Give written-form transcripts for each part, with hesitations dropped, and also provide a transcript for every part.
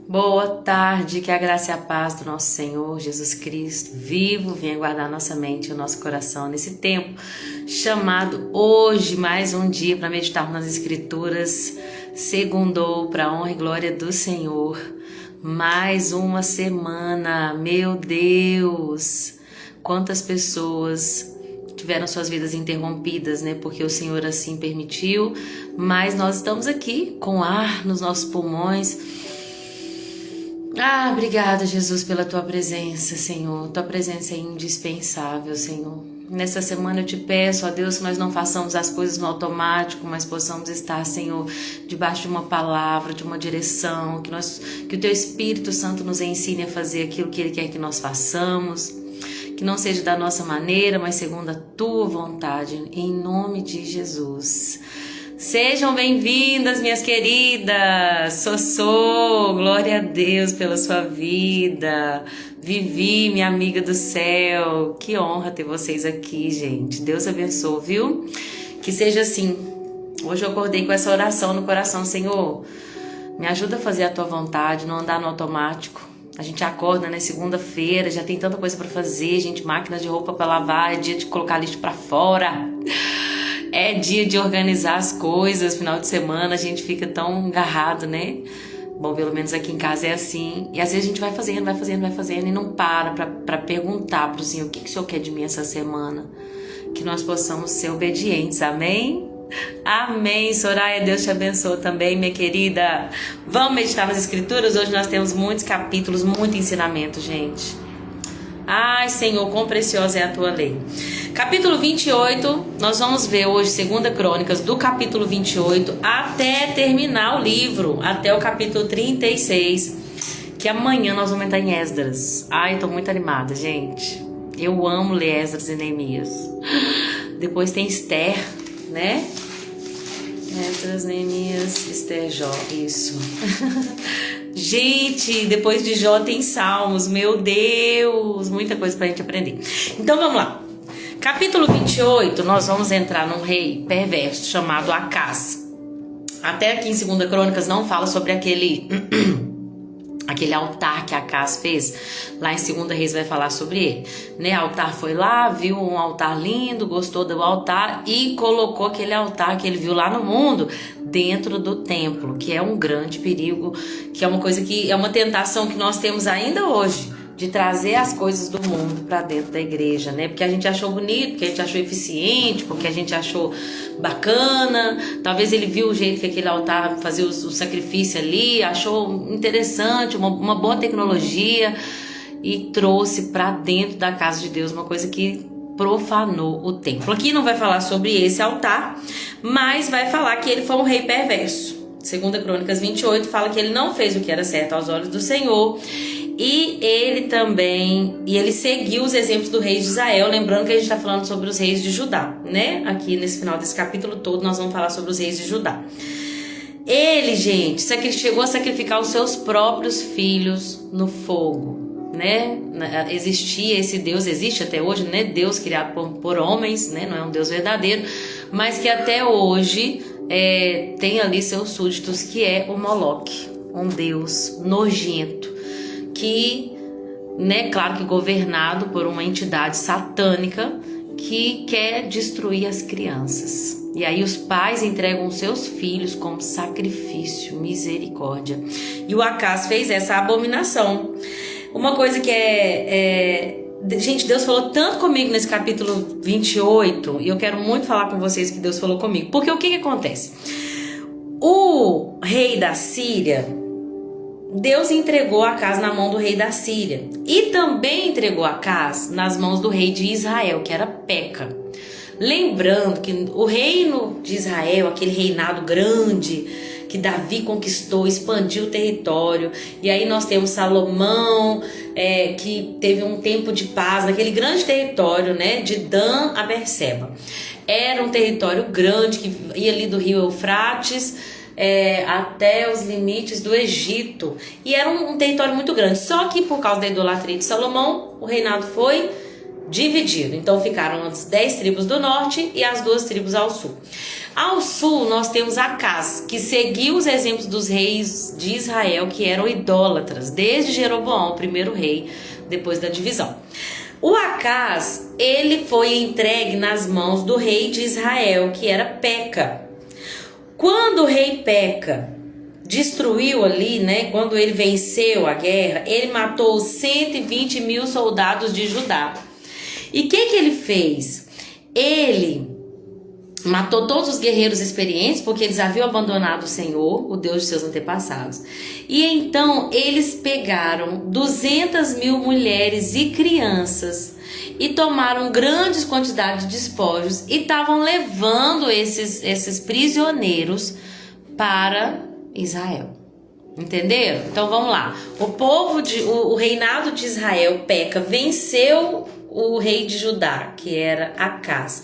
Boa tarde, que a graça e a paz do nosso Senhor Jesus Cristo, vivo, venha guardar nossa mente e o nosso coração nesse tempo chamado hoje, mais um dia para meditar nas Escrituras. Segundou, para a honra e glória do Senhor, mais uma semana, meu Deus, quantas pessoas tiveram suas vidas interrompidas, né? Porque o Senhor assim permitiu, mas nós estamos aqui com ar nos nossos pulmões. Obrigada, Jesus, pela Tua presença, Senhor. Tua presença é indispensável, Senhor. Nessa semana eu te peço, ó Deus, que nós não façamos as coisas no automático, mas possamos estar, Senhor, debaixo de uma palavra, de uma direção, que o Teu Espírito Santo nos ensine a fazer aquilo que Ele quer que nós façamos, que não seja da nossa maneira, mas segundo a Tua vontade, em nome de Jesus. Sejam bem-vindas, minhas queridas. Sossô, glória a Deus pela sua vida. Vivi, minha amiga do céu. Que honra ter vocês aqui, gente. Deus abençoe, viu? Que seja assim. Hoje eu acordei com essa oração no coração. Senhor, me ajuda a fazer a Tua vontade, não andar no automático. A gente acorda, né? Segunda-feira, já tem tanta coisa pra fazer, gente. Máquina de roupa pra lavar, é dia de colocar lixo pra fora. É dia de organizar as coisas, final de semana a gente fica tão agarrado, né? Bom, pelo menos aqui em casa é assim. E às vezes a gente vai fazendo e não para perguntar pro Senhor o que o Senhor quer de mim essa semana. Que nós possamos ser obedientes, amém? Amém, Soraya, Deus te abençoe também, minha querida. Vamos meditar nas Escrituras? Hoje nós temos muitos capítulos, muito ensinamento, gente. Ai, Senhor, quão preciosa é a Tua lei. Capítulo 28, nós vamos ver hoje 2 Crônicas, do capítulo 28 até terminar o livro, até o capítulo 36, que amanhã nós vamos entrar em Esdras. Ai, tô muito animada, gente. Eu amo ler Esdras e Neemias. Depois tem Esther, né? Esdras, Neemias, Esther, Jó, isso. Gente, depois de Jó tem Salmos, meu Deus, muita coisa pra gente aprender. Então vamos lá. Capítulo 28, nós vamos entrar num rei perverso chamado Acaz. Até aqui em 2 Crônicas não fala sobre aquele altar que Acaz fez. Lá em 2 Reis vai falar sobre ele, né? O altar foi lá, viu um altar lindo, gostou do altar e colocou aquele altar que ele viu lá no mundo dentro do templo, que é um grande perigo, que é uma coisa que é uma tentação que nós temos ainda hoje, de trazer as coisas do mundo para dentro da igreja, né? Porque a gente achou bonito, porque a gente achou eficiente, porque a gente achou bacana. Talvez ele viu o jeito que aquele altar fazia o sacrifício ali, achou interessante, uma boa tecnologia e trouxe para dentro da casa de Deus uma coisa que profanou o templo. Aqui não vai falar sobre esse altar, mas vai falar que ele foi um rei perverso. 2 Crônicas 28 fala que ele não fez o que era certo aos olhos do Senhor. E ele seguiu os exemplos do rei de Israel, lembrando que a gente está falando sobre os reis de Judá, né? Aqui nesse final desse capítulo todo nós vamos falar sobre os reis de Judá. Ele, gente, chegou a sacrificar os seus próprios filhos no fogo, né? Existia esse Deus, existe até hoje, né? Deus criado por homens, né? Não é um Deus verdadeiro, mas que até hoje tem ali seus súditos, que é o Moloque, um Deus nojento, que, né, claro que governado por uma entidade satânica que quer destruir as crianças. E aí os pais entregam seus filhos como sacrifício, misericórdia. E o Acaz fez essa abominação. Uma coisa que gente, Deus falou tanto comigo nesse capítulo 28, e eu quero muito falar com vocês que Deus falou comigo. Porque o que acontece? O rei da Síria, Deus entregou Acaz na mão do rei da Síria e também entregou Acaz nas mãos do rei de Israel, que era Peca. Lembrando que o reino de Israel, aquele reinado grande que Davi conquistou, expandiu o território, e aí nós temos Salomão, que teve um tempo de paz naquele grande território, né, de Dan a Berseba. Era um território grande que ia ali do rio Eufrates até os limites do Egito, e era um território muito grande. Só que por causa da idolatria de Salomão, o reinado foi dividido. Então ficaram as 10 tribos do norte e as 2 tribos ao sul. Ao sul nós temos Acaz, que seguiu os exemplos dos reis de Israel que eram idólatras, desde Jeroboão, o primeiro rei, depois da divisão. O Acaz, ele foi entregue nas mãos do rei de Israel, que era Peca. Quando o rei Peca destruiu ali, quando ele venceu a guerra, ele matou 120 mil soldados de Judá. E o que ele fez? Ele matou todos os guerreiros experientes, porque eles haviam abandonado o Senhor, o Deus de seus antepassados. E então eles pegaram 200 mil mulheres e crianças e tomaram grandes quantidades de despojos e estavam levando esses prisioneiros para Israel. Entenderam? Então vamos lá. O reinado de Israel, Peca, venceu o rei de Judá, que era Acaz.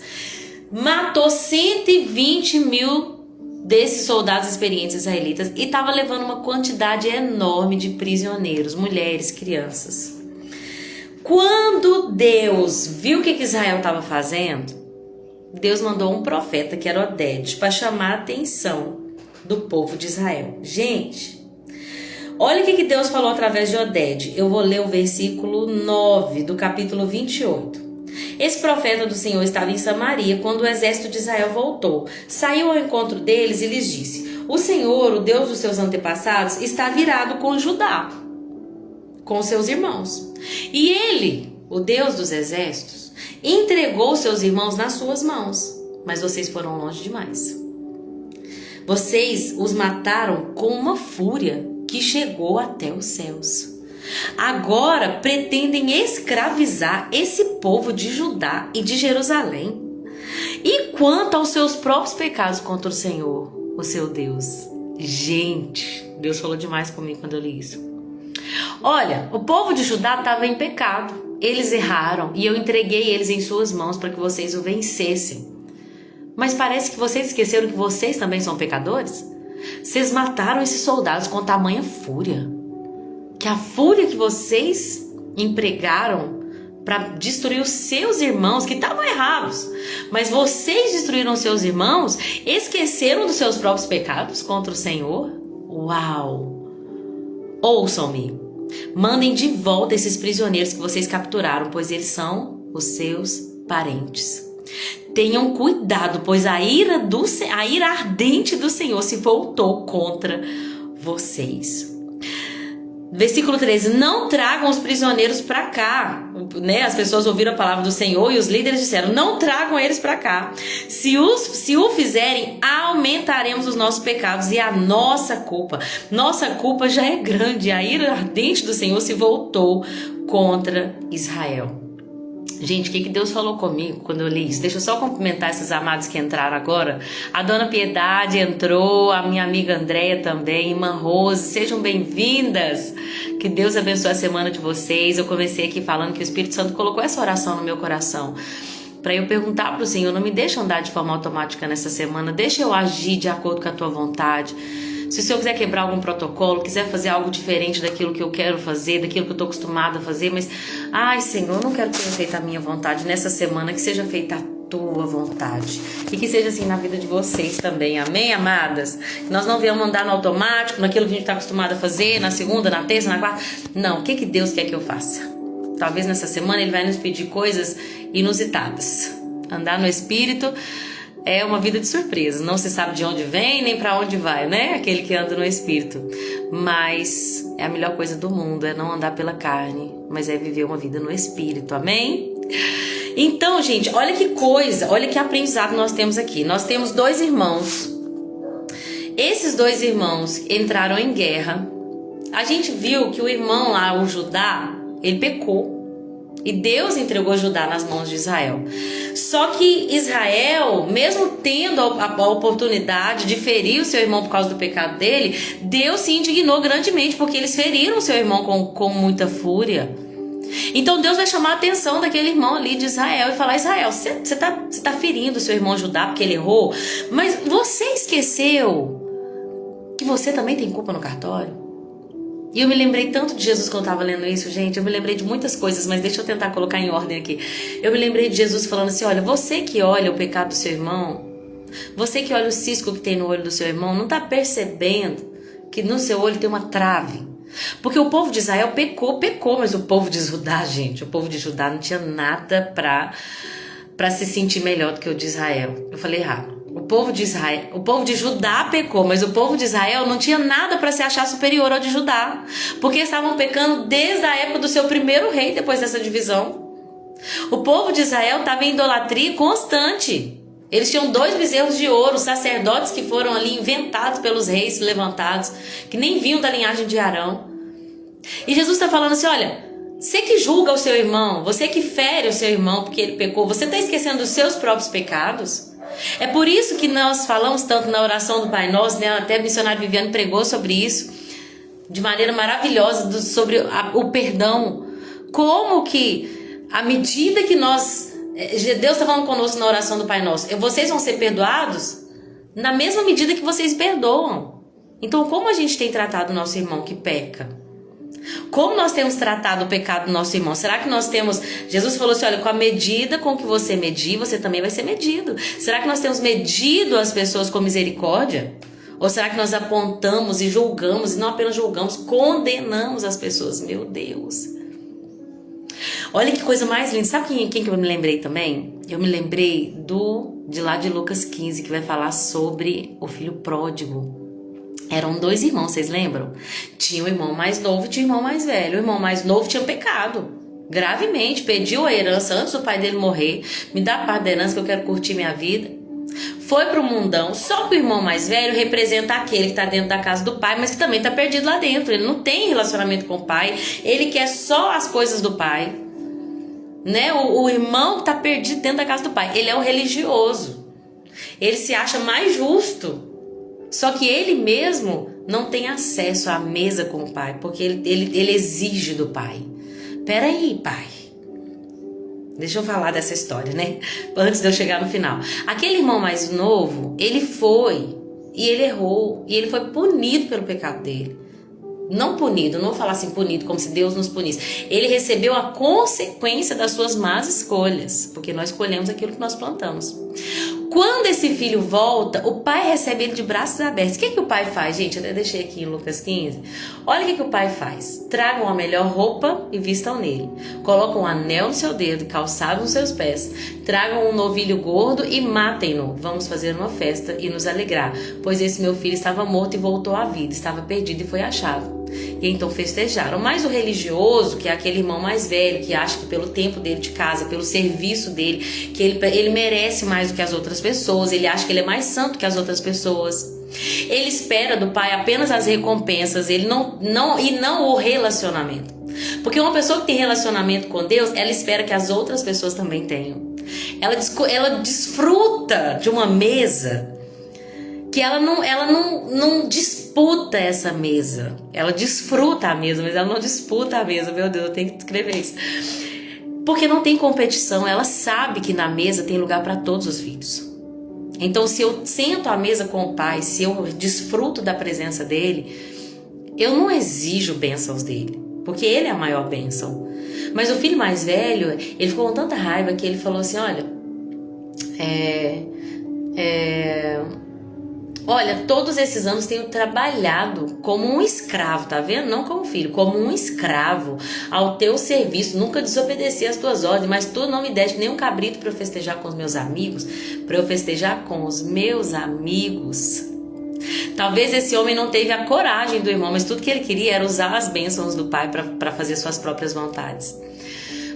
Matou 120 mil desses soldados experientes israelitas e estava levando uma quantidade enorme de prisioneiros, mulheres, crianças. Quando Deus viu o que Israel estava fazendo, Deus mandou um profeta, que era Oded, para chamar a atenção do povo de Israel. Gente, olha o que Deus falou através de Oded. Eu vou ler o versículo 9 do capítulo 28. Esse profeta do Senhor estava em Samaria quando o exército de Israel voltou. Saiu ao encontro deles e lhes disse: o Senhor, o Deus dos seus antepassados, está virado com Judá, com seus irmãos. E ele, o Deus dos exércitos, entregou seus irmãos nas suas mãos. Mas vocês foram longe demais. Vocês os mataram com uma fúria que chegou até os céus. Agora pretendem escravizar esse povo de Judá e de Jerusalém. E quanto aos seus próprios pecados contra o Senhor, o seu Deus? Gente, Deus falou demais comigo quando eu li isso. Olha, o povo de Judá estava em pecado. Eles erraram e eu entreguei eles em suas mãos para que vocês o vencessem. Mas parece que vocês esqueceram que vocês também são pecadores? Vocês mataram esses soldados com tamanha fúria, que a fúria que vocês empregaram para destruir os seus irmãos, que estavam errados, mas vocês destruíram seus irmãos, esqueceram dos seus próprios pecados contra o Senhor? Uau! Ouçam-me, mandem de volta esses prisioneiros que vocês capturaram, pois eles são os seus parentes. Tenham cuidado, pois a ira ardente do Senhor se voltou contra vocês. Versículo 13, não tragam os prisioneiros para cá. As pessoas ouviram a palavra do Senhor e os líderes disseram, não tragam eles para cá. Se o fizerem, aumentaremos os nossos pecados e a nossa culpa. Nossa culpa já é grande. A ira ardente do Senhor se voltou contra Israel. Gente, o que Deus falou comigo quando eu li isso? Deixa eu só cumprimentar esses amados que entraram agora. A Dona Piedade entrou, a minha amiga Andréia também, irmã Rose, sejam bem-vindas. Que Deus abençoe a semana de vocês. Eu comecei aqui falando que o Espírito Santo colocou essa oração no meu coração, para eu perguntar para o Senhor, não me deixa andar de forma automática nessa semana, deixa eu agir de acordo com a tua vontade. Se o Senhor quiser quebrar algum protocolo, quiser fazer algo diferente daquilo que eu quero fazer, daquilo que eu estou acostumada a fazer, mas, ai Senhor, eu não quero que seja feita a minha vontade nessa semana, que seja feita a tua vontade. E que seja assim na vida de vocês também, amém, amadas? Que nós não viemos andar no automático, naquilo que a gente está acostumado a fazer, na segunda, na terça, na quarta. Não, o que Deus quer que eu faça? Talvez nessa semana Ele vai nos pedir coisas inusitadas. Andar no Espírito é uma vida de surpresas, não se sabe de onde vem nem para onde vai, né? Aquele que anda no Espírito. Mas é a melhor coisa do mundo, é não andar pela carne, mas é viver uma vida no Espírito, amém? Então, gente, olha que coisa, olha que aprendizado nós temos aqui. Nós temos dois irmãos. Esses dois irmãos entraram em guerra. A gente viu que o irmão lá, o Judá, ele pecou. E Deus entregou Judá nas mãos de Israel. Só que Israel, mesmo tendo a oportunidade de ferir o seu irmão por causa do pecado dele, Deus se indignou grandemente, porque eles feriram o seu irmão com muita fúria. Então Deus vai chamar a atenção daquele irmão ali de Israel e falar, Israel, você tá ferindo o seu irmão Judá porque ele errou, mas você esqueceu que você também tem culpa no cartório? E eu me lembrei tanto de Jesus quando eu estava lendo isso, gente. Eu me lembrei de muitas coisas, mas deixa eu tentar colocar em ordem aqui. Eu me lembrei de Jesus falando assim, olha, você que olha o pecado do seu irmão, Você que olha o cisco que tem no olho do seu irmão, não está percebendo que no seu olho tem uma trave? Porque o povo de Israel pecou, mas o povo de Judá, gente, o povo de Judá não tinha nada para se sentir melhor do que o de Israel. Eu falei errado. O povo de Judá pecou, mas o povo de Israel não tinha nada para se achar superior ao de Judá, porque estavam pecando desde a época do seu primeiro rei, depois dessa divisão. O povo de Israel estava em idolatria constante. Eles tinham 2 bezerros de ouro, sacerdotes que foram ali inventados pelos reis levantados, que nem vinham da linhagem de Arão. E Jesus está falando assim, olha, você que julga o seu irmão, você que fere o seu irmão porque ele pecou, você está esquecendo dos seus próprios pecados? É por isso que nós falamos tanto na oração do Pai Nosso, né? Até a missionária Viviane pregou sobre isso, de maneira maravilhosa, sobre o perdão. Como que, à medida que Deus está falando conosco na oração do Pai Nosso, vocês vão ser perdoados na mesma medida que vocês perdoam. Então, como a gente tem tratado o nosso irmão que peca? Como nós temos tratado o pecado do nosso irmão? Será que nós temos... Jesus falou assim, olha, com a medida com que você medir, você também vai ser medido. Será que nós temos medido as pessoas com misericórdia? Ou será que nós apontamos e julgamos, e não apenas julgamos, condenamos as pessoas? Meu Deus! Olha que coisa mais linda. Sabe quem que eu me lembrei também? Eu me lembrei de lá de Lucas 15, que vai falar sobre o filho pródigo. Eram 2 irmãos, vocês lembram? Tinha o irmão mais novo e tinha o irmão mais velho. O irmão mais novo tinha pecado gravemente, pediu a herança antes do pai dele morrer. Me dá parte da herança que eu quero curtir minha vida. Foi pro mundão. Só que o irmão mais velho representa aquele que tá dentro da casa do pai, mas que também tá perdido lá dentro. Ele não tem relacionamento com o pai, ele quer só as coisas do pai, né? O irmão que tá perdido dentro da casa do pai, ele é o religioso. Ele se acha mais justo. Só que ele mesmo não tem acesso à mesa com o pai, porque ele exige do pai. Peraí, pai. Deixa eu falar dessa história, né? Antes de eu chegar no final. Aquele irmão mais novo, ele foi e ele errou. E ele foi punido pelo pecado dele. Não punido, não vou falar assim punido, como se Deus nos punisse. Ele recebeu a consequência das suas más escolhas, porque nós escolhemos aquilo que nós plantamos. Quando esse filho volta, o pai recebe ele de braços abertos. O que o pai faz, gente? Eu até deixei aqui em Lucas 15. Olha o que o pai faz. Tragam a melhor roupa e vistam nele. Colocam um anel no seu dedo, calçado nos seus pés. Tragam um novilho gordo e matem-no. Vamos fazer uma festa e nos alegrar, pois esse meu filho estava morto e voltou à vida. Estava perdido e foi achado. E então festejaram. Mas o religioso, que é aquele irmão mais velho, que acha que pelo tempo dele de casa, pelo serviço dele, que ele merece mais do que as outras pessoas, ele acha que ele é mais santo que as outras pessoas. Ele espera do pai apenas as recompensas, ele não o relacionamento. Porque uma pessoa que tem relacionamento com Deus, ela espera que as outras pessoas também tenham. Ela desfruta de uma mesa que ela não disputa essa mesa. Ela desfruta a mesa, mas ela não disputa a mesa. Meu Deus, eu tenho que escrever isso. Porque não tem competição. Ela sabe que na mesa tem lugar para todos os filhos. Então, se eu sento à mesa com o pai, se eu desfruto da presença dele, eu não exijo bênçãos dele, porque ele é a maior bênção. Mas o filho mais velho, ele ficou com tanta raiva que ele falou assim, olha, todos esses anos tenho trabalhado como um escravo, tá vendo? Não como filho, como um escravo ao teu serviço. Nunca desobedeci às tuas ordens, mas tu não me deste nem um cabrito para eu festejar com os meus amigos, para eu festejar com os meus amigos. Talvez esse homem não teve a coragem do irmão, mas tudo que ele queria era usar as bênçãos do pai para fazer suas próprias vontades.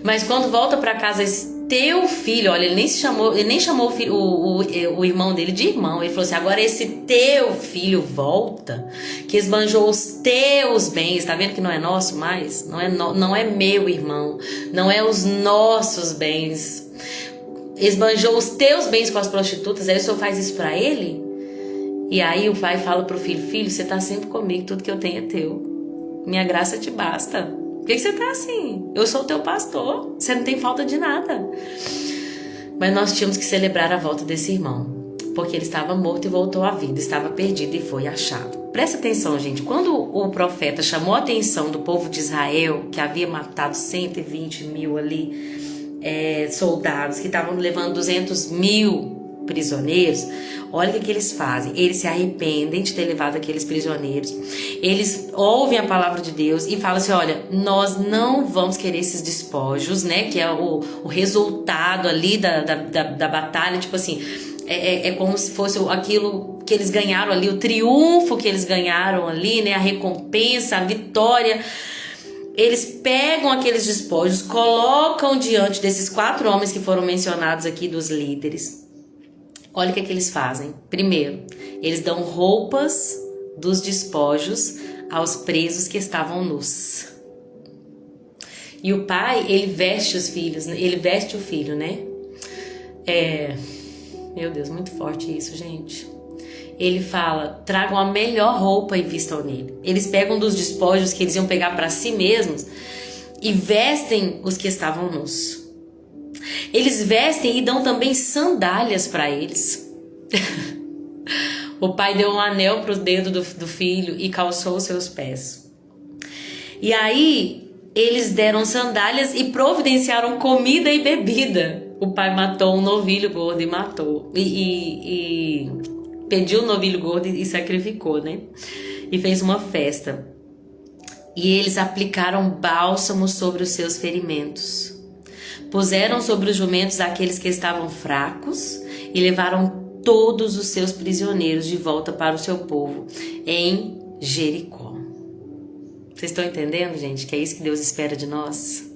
Mas quando volta para casa, teu filho, olha, ele nem chamou o irmão dele de irmão. Ele falou assim, agora esse teu filho volta, que esbanjou os teus bens. Tá vendo que não é nosso mais? Não é meu irmão, não é os nossos bens. Esbanjou os teus bens com as prostitutas. Aí o senhor faz isso para ele? E aí o pai fala pro filho, filho, você tá sempre comigo, tudo que eu tenho é teu. Minha graça te basta. Por que você tá assim? Eu sou o teu pastor, você não tem falta de nada. Mas nós tínhamos que celebrar a volta desse irmão, porque ele estava morto e voltou à vida, estava perdido e foi achado. Presta atenção, gente, quando o profeta chamou a atenção do povo de Israel, que havia matado 120 mil ali, soldados, que estavam levando 200 mil prisioneiros, olha o que eles fazem. Eles se arrependem de ter levado aqueles prisioneiros. Eles ouvem a palavra de Deus e falam assim, olha, nós não vamos querer esses despojos, né? Que é o resultado ali da batalha, tipo assim, é como se fosse aquilo que eles ganharam ali, o triunfo que eles ganharam ali, né? A recompensa, a vitória. Eles pegam aqueles despojos, colocam diante desses 4 homens que foram mencionados aqui, dos líderes. Olha o que eles fazem. Primeiro, eles dão roupas dos despojos aos presos que estavam nus. E o pai, ele veste os filhos, ele veste o filho, né? Meu Deus, muito forte isso, gente. Ele fala, tragam a melhor roupa e vistam nele. Eles pegam dos despojos que eles iam pegar para si mesmos e vestem os que estavam nus. Eles vestem e dão também sandálias para eles. O pai deu um anel para o dedo do filho e calçou os seus pés. E aí, eles deram sandálias e providenciaram comida e bebida. O pai matou um novilho gordo e matou. E pediu o novilho gordo e sacrificou, né? E fez uma festa. E eles aplicaram bálsamo sobre os seus ferimentos. Puseram sobre os jumentos aqueles que estavam fracos e levaram todos os seus prisioneiros de volta para o seu povo em Jericó. Vocês estão entendendo, gente? Que é isso que Deus espera de nós?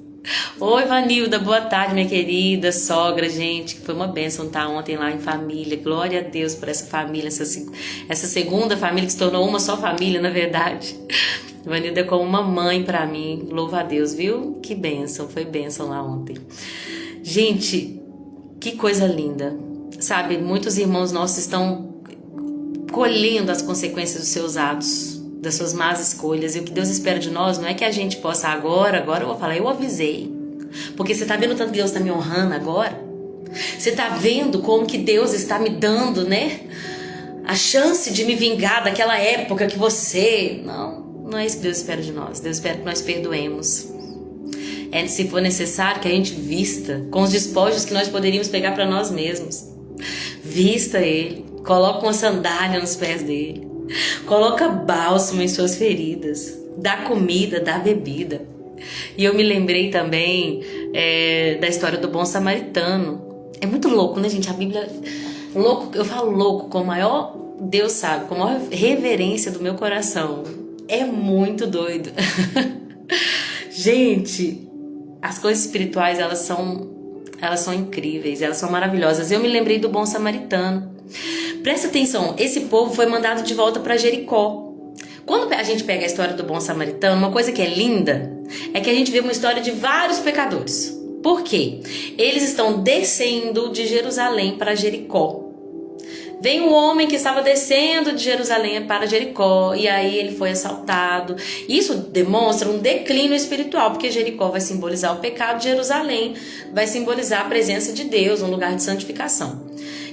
Oi, Vanilda, boa tarde, minha querida sogra, gente. Foi uma bênção estar ontem lá em família. Glória a Deus por essa família, essa segunda família que se tornou uma só família, na verdade. Vanilda é como uma mãe pra mim. Louva a Deus, viu? Que bênção, foi bênção lá ontem. Gente, que coisa linda. Sabe, muitos irmãos nossos estão colhendo as consequências dos seus atos, das suas más escolhas. E o que Deus espera de nós não é que a gente possa agora eu vou falar, eu avisei. Porque você tá vendo o tanto que Deus está me honrando agora? Você tá vendo como que Deus está me dando, né? A chance de me vingar daquela época que você... Não é isso que Deus espera de nós. Deus espera que nós perdoemos. Se for necessário, que a gente vista com os despojos que nós poderíamos pegar para nós mesmos. Vista ele. Coloca uma sandália nos pés dele. Coloca bálsamo em suas feridas. Dá comida, dá bebida. E eu me lembrei também da história do bom samaritano. É muito louco, né, gente? A Bíblia... Louco, eu falo louco com a maior... Deus sabe, com a maior reverência do meu coração. É muito doido. Gente, as coisas espirituais, elas são incríveis, elas são maravilhosas. Eu me lembrei do bom samaritano. Presta atenção, esse povo foi mandado de volta para Jericó. Quando a gente pega a história do bom samaritano, uma coisa que é linda é que a gente vê uma história de vários pecadores. Por quê? Eles estão descendo de Jerusalém para Jericó. Vem um homem que estava descendo de Jerusalém para Jericó e aí ele foi assaltado. Isso demonstra um declínio espiritual, porque Jericó vai simbolizar o pecado, Jerusalém vai simbolizar a presença de Deus, um lugar de santificação.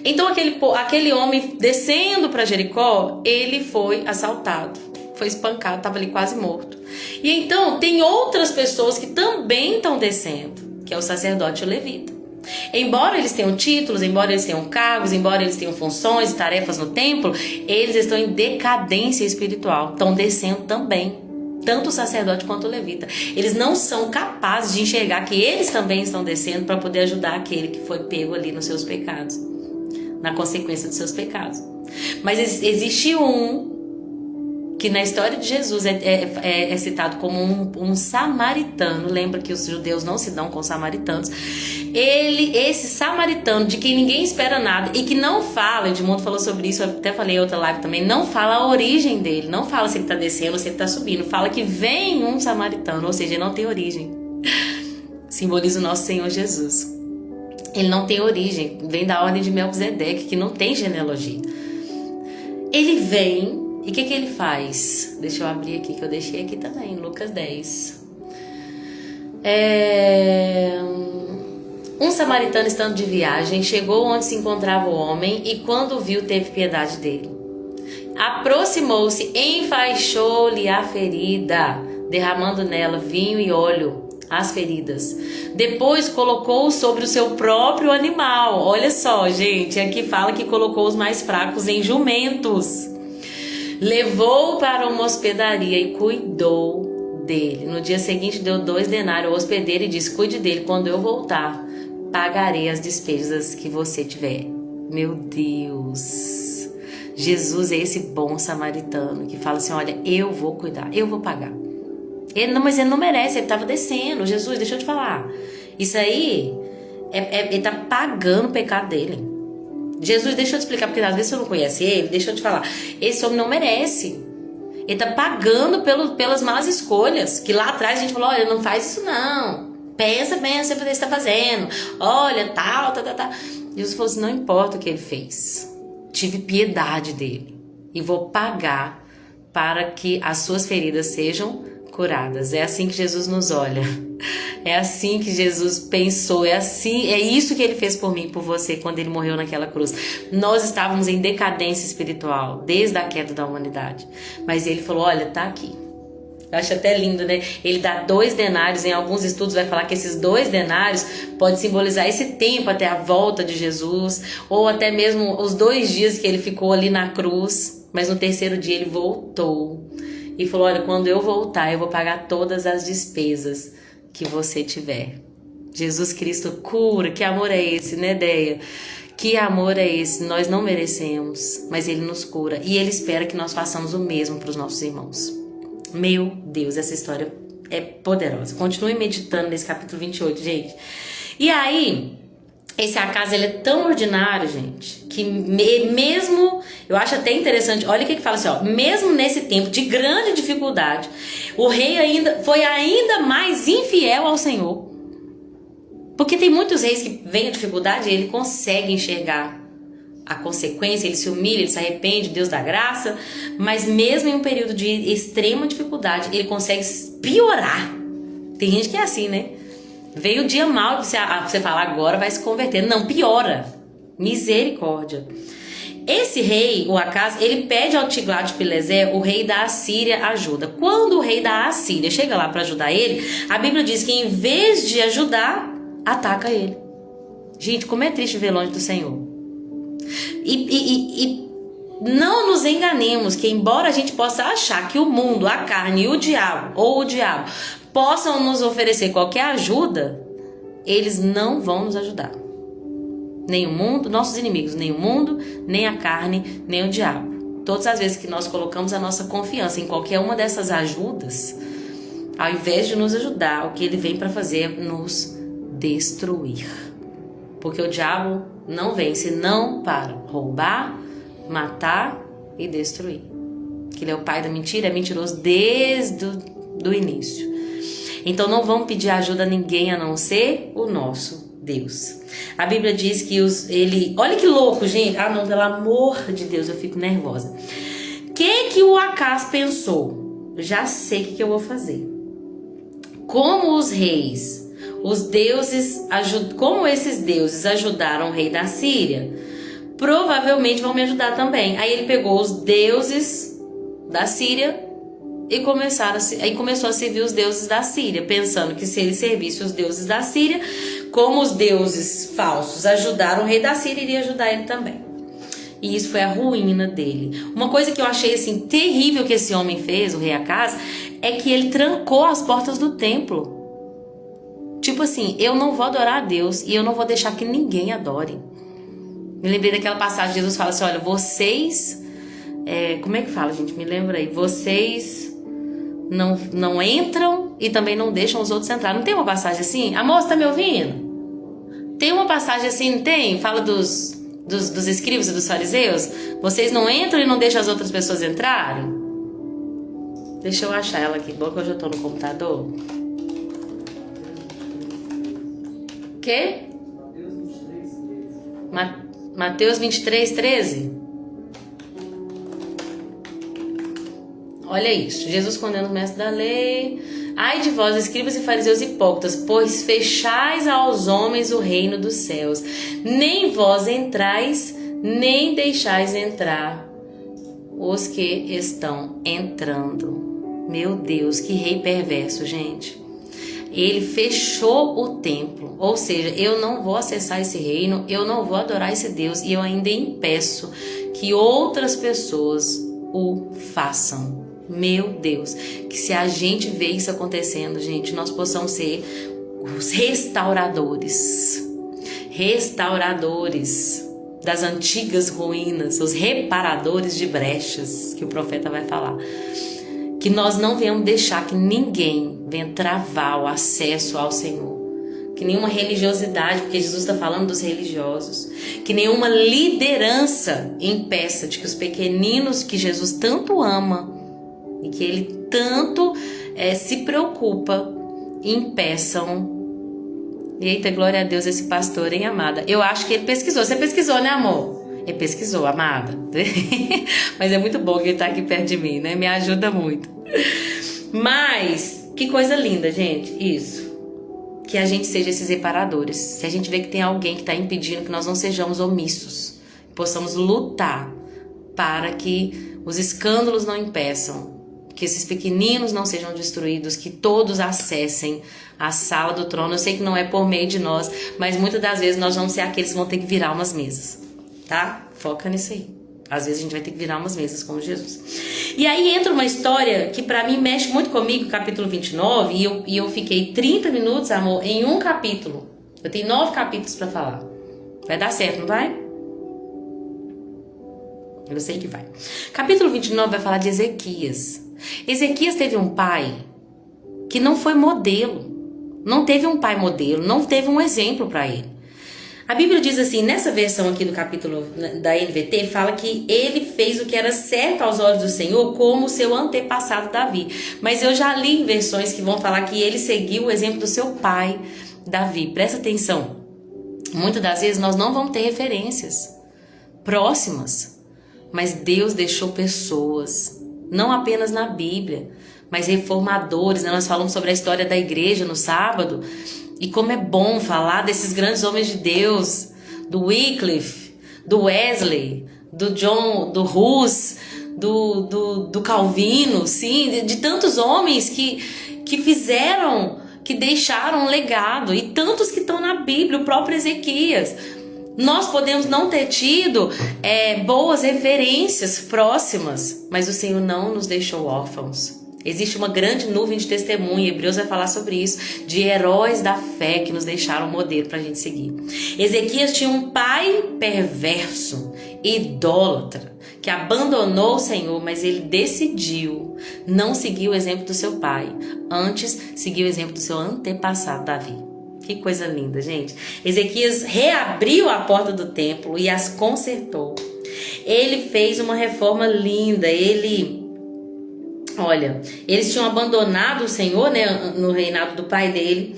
Então aquele homem descendo para Jericó, ele foi assaltado, foi espancado, estava ali quase morto. E então tem outras pessoas que também estão descendo, que é o sacerdote e o levita. Embora eles tenham títulos, embora eles tenham cargos, embora eles tenham funções e tarefas no templo, eles estão em decadência espiritual, estão descendo também, tanto o sacerdote quanto o levita. Eles não são capazes de enxergar que eles também estão descendo para poder ajudar aquele que foi pego ali nos seus pecados, na consequência dos seus pecados. Mas existe um que na história de Jesus é citado como um samaritano. Lembra que os judeus não se dão com os samaritanos. Esse samaritano, de quem ninguém espera nada e que não fala, Edmundo falou sobre isso, eu até falei em outra live também, não fala a origem dele, não fala se ele está descendo ou se ele está subindo, fala que vem um samaritano, ou seja, ele não tem origem. Simboliza o nosso Senhor Jesus. Ele não tem origem, vem da ordem de Melquisedeque, que não tem genealogia. Ele vem... E o que ele faz? Deixa eu abrir aqui, que eu deixei aqui também, Lucas 10. Um samaritano, estando de viagem, chegou onde se encontrava o homem e quando o viu, teve piedade dele. Aproximou-se, enfaixou-lhe a ferida, derramando nela vinho e óleo. as feridas. Depois colocou sobre o seu próprio animal. Olha só, gente, aqui fala que colocou os mais fracos em jumentos. Levou para uma hospedaria e cuidou dele. No dia seguinte deu 2 denários ao hospedeiro e disse: cuide dele, quando eu voltar, pagarei as despesas que você tiver. Meu Deus, Jesus é esse bom samaritano que fala assim: olha, eu vou cuidar, eu vou pagar. Mas ele não merece, ele estava descendo. Jesus, deixa eu te falar, isso aí, ele está pagando o pecado dele. Jesus, deixa eu te explicar, porque às vezes você não conhece ele, deixa eu te falar, esse homem não merece. Ele está pagando pelas más escolhas, que lá atrás a gente falou: olha, não faz isso não. Pensa bem o que você está fazendo. Olha, tal. Jesus falou assim: não importa o que ele fez. Tive piedade dele. E vou pagar para que as suas feridas sejam curadas. É assim que Jesus nos olha. É assim que Jesus pensou. É isso que ele fez por mim e por você quando ele morreu naquela cruz. Nós estávamos em decadência espiritual desde a queda da humanidade. Mas ele falou: olha, tá aqui. Eu acho até lindo, né? Ele dá 2 denários, em alguns estudos vai falar que esses 2 denários pode simbolizar esse tempo até a volta de Jesus, ou até mesmo os 2 dias que ele ficou ali na cruz, mas no 3º dia ele voltou e falou: olha, quando eu voltar eu vou pagar todas as despesas que você tiver. Jesus Cristo cura. Que amor é esse, né, Deia? Que amor é esse? Nós não merecemos, mas ele nos cura e ele espera que nós façamos o mesmo para os nossos irmãos. Meu Deus, essa história é poderosa. Continue meditando nesse capítulo 28, gente. E aí, esse acaso, ele é tão ordinário, gente, que mesmo, eu acho até interessante, olha o que fala assim, ó: mesmo nesse tempo de grande dificuldade, o rei foi ainda mais infiel ao Senhor. Porque tem muitos reis que vêm a dificuldade e ele consegue enxergar a consequência, ele se humilha, ele se arrepende, Deus dá graça, mas mesmo em um período de extrema dificuldade, ele consegue piorar. Tem gente que é assim, né? Veio o dia mal, você fala: agora vai se converter. Não, piora. Misericórdia. Esse rei, o Acaz, ele pede ao Tiglat-Pileser, o rei da Assíria, ajuda. Quando o rei da Assíria chega lá para ajudar ele, a Bíblia diz que em vez de ajudar, ataca ele. Gente, como é triste ver longe do Senhor. E não nos enganemos que, embora a gente possa achar que o mundo, a carne e o diabo possam nos oferecer qualquer ajuda, eles não vão nos ajudar. Nem o mundo, nossos inimigos, nem o mundo, nem a carne, nem o diabo. Todas as vezes que nós colocamos a nossa confiança em qualquer uma dessas ajudas, ao invés de nos ajudar, o que ele vem para fazer é nos destruir. Porque o diabo não vem senão para roubar, matar e destruir. Que ele é o pai da mentira, é mentiroso desde o início. Então não vamos pedir ajuda a ninguém a não ser o nosso Deus. A Bíblia diz que olha que louco, gente. Ah, não, pelo amor de Deus, eu fico nervosa. O que o Acaz pensou? Já sei o que eu vou fazer. Como os reis, os deuses, como esses deuses ajudaram o rei da Síria, provavelmente vão me ajudar também. Aí ele pegou os deuses da Síria e começou a servir os deuses da Síria, pensando que se ele servisse os deuses da Síria, como os deuses falsos ajudaram o rei da Síria, iria ajudar ele também. E isso foi a ruína dele. Uma coisa que eu achei assim terrível que esse homem fez, o rei Acaz, é que ele trancou as portas do templo. Tipo assim, eu não vou adorar a Deus e eu não vou deixar que ninguém adore. Me lembrei daquela passagem, Jesus fala assim: olha, vocês... como é que fala, gente? Me lembra aí. Vocês não entram e também não deixam os outros entrar. Não tem uma passagem assim? A moça tá me ouvindo? Tem uma passagem assim, não tem? Fala dos escribas e dos fariseus. Vocês não entram e não deixam as outras pessoas entrarem? Deixa eu achar ela aqui. Bom que hoje eu tô no computador. Quê? Mateus 23, 13. Olha isso. Jesus condena o mestre da lei. Ai de vós, escribas e fariseus hipócritas, pois fechais aos homens o reino dos céus. Nem vós entrais, nem deixais entrar os que estão entrando. Meu Deus, que rei perverso, gente. ele fechou o templo. Ou seja, eu não vou acessar esse reino, eu não vou adorar esse Deus, e eu ainda impeço que outras pessoas o façam. Meu Deus, que se a gente vê isso acontecendo, gente, nós possamos ser os restauradores das antigas ruínas, os reparadores de brechas, que o profeta vai falar. Que nós não venhamos deixar que ninguém venha travar o acesso ao Senhor. Que nenhuma religiosidade, porque Jesus está falando dos religiosos, que nenhuma liderança impeça de que os pequeninos que Jesus tanto ama e que Ele tanto se preocupa, impeçam. Eita, glória a Deus, esse pastor, hein, amada? Eu acho que ele pesquisou. Você pesquisou, né, amor? Ele pesquisou, amada. Mas é muito bom que ele tá aqui perto de mim, né? Me ajuda muito. Mas, que coisa linda, gente, isso. Que a gente seja esses reparadores. Se a gente vê que tem alguém que tá impedindo, que nós não sejamos omissos. Possamos lutar para que os escândalos não impeçam, que esses pequeninos não sejam destruídos, que todos acessem a sala do trono. Eu sei que não é por meio de nós, mas muitas das vezes nós vamos ser aqueles que vão ter que virar umas mesas, tá? Foca nisso aí. Às vezes a gente vai ter que virar umas mesas como Jesus. E aí entra uma história que pra mim mexe muito comigo, capítulo 29, e eu fiquei 30 minutos, amor, em um capítulo. Eu tenho 9 capítulos pra falar. Vai dar certo, não vai? Eu sei que vai. Capítulo 29 vai falar de Ezequias. Ezequias teve um pai que não foi modelo. Não teve um pai modelo, não teve um exemplo para ele. A Bíblia diz assim, nessa versão aqui do capítulo da NVT, fala que ele fez o que era certo aos olhos do Senhor, como o seu antepassado Davi. Mas eu já li em versões que vão falar que ele seguiu o exemplo do seu pai, Davi. Presta atenção. Muitas das vezes nós não vamos ter referências próximas, mas Deus deixou pessoas, não apenas na Bíblia, mas reformadores, né? Nós falamos sobre a história da igreja no sábado, e como é bom falar desses grandes homens de Deus, do Wycliffe, do Wesley, do John, do Hus, do Calvino, sim, de tantos homens que fizeram, que deixaram um legado, e tantos que estão na Bíblia, o próprio Ezequias. Nós podemos não ter tido boas referências próximas, mas o Senhor não nos deixou órfãos. Existe uma grande nuvem de testemunha, Hebreus vai falar sobre isso, de heróis da fé que nos deixaram um modelo para a gente seguir. Ezequias tinha um pai perverso, idólatra, que abandonou o Senhor, mas ele decidiu não seguir o exemplo do seu pai, antes seguir o exemplo do seu antepassado Davi. Que coisa linda, gente. Ezequias reabriu a porta do templo e as consertou. Ele fez uma reforma linda. Eles tinham abandonado o Senhor, né, no reinado do pai dele.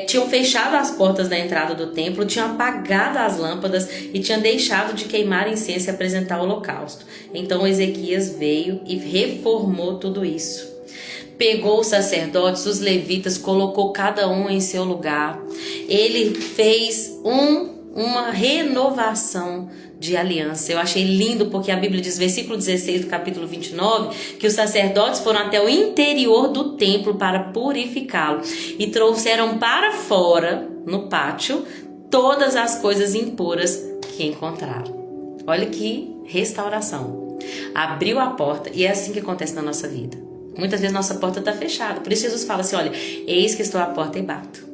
Tinham fechado as portas da entrada do templo, tinham apagado as lâmpadas e tinham deixado de queimar incenso e apresentar o holocausto. Então Ezequias veio e reformou tudo isso. Pegou os sacerdotes, os levitas, colocou cada um em seu lugar. Ele fez uma renovação de aliança. Eu achei lindo porque a Bíblia diz, versículo 16 do capítulo 29, que os sacerdotes foram até o interior do templo para purificá-lo e trouxeram para fora, no pátio, todas as coisas impuras que encontraram. Olha que restauração. Abriu a porta, e é assim que acontece na nossa vida. Muitas vezes nossa porta está fechada. Por isso Jesus fala assim, olha, eis que estou à porta e bato.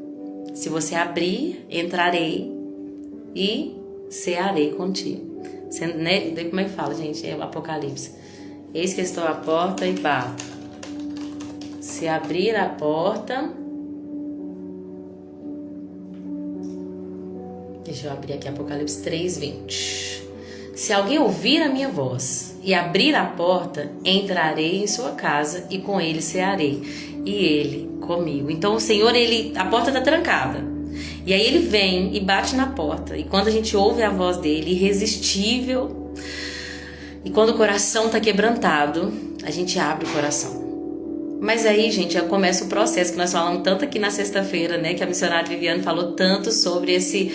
Se você abrir, entrarei e cearei contigo. Você, né? Como é que fala, gente? É o Apocalipse. Eis que estou à porta e bato. Se abrir a porta... Deixa eu abrir aqui Apocalipse 3:20. Se alguém ouvir a minha voz e abrir a porta, entrarei em sua casa e com ele cearei, e ele comigo. Então o Senhor, a porta está trancada. E aí ele vem e bate na porta. E quando a gente ouve a voz dele, irresistível, e quando o coração está quebrantado, a gente abre o coração. Mas aí, gente, já começa o processo que nós falamos tanto aqui na sexta-feira, né? Que a missionária Viviane falou tanto sobre esse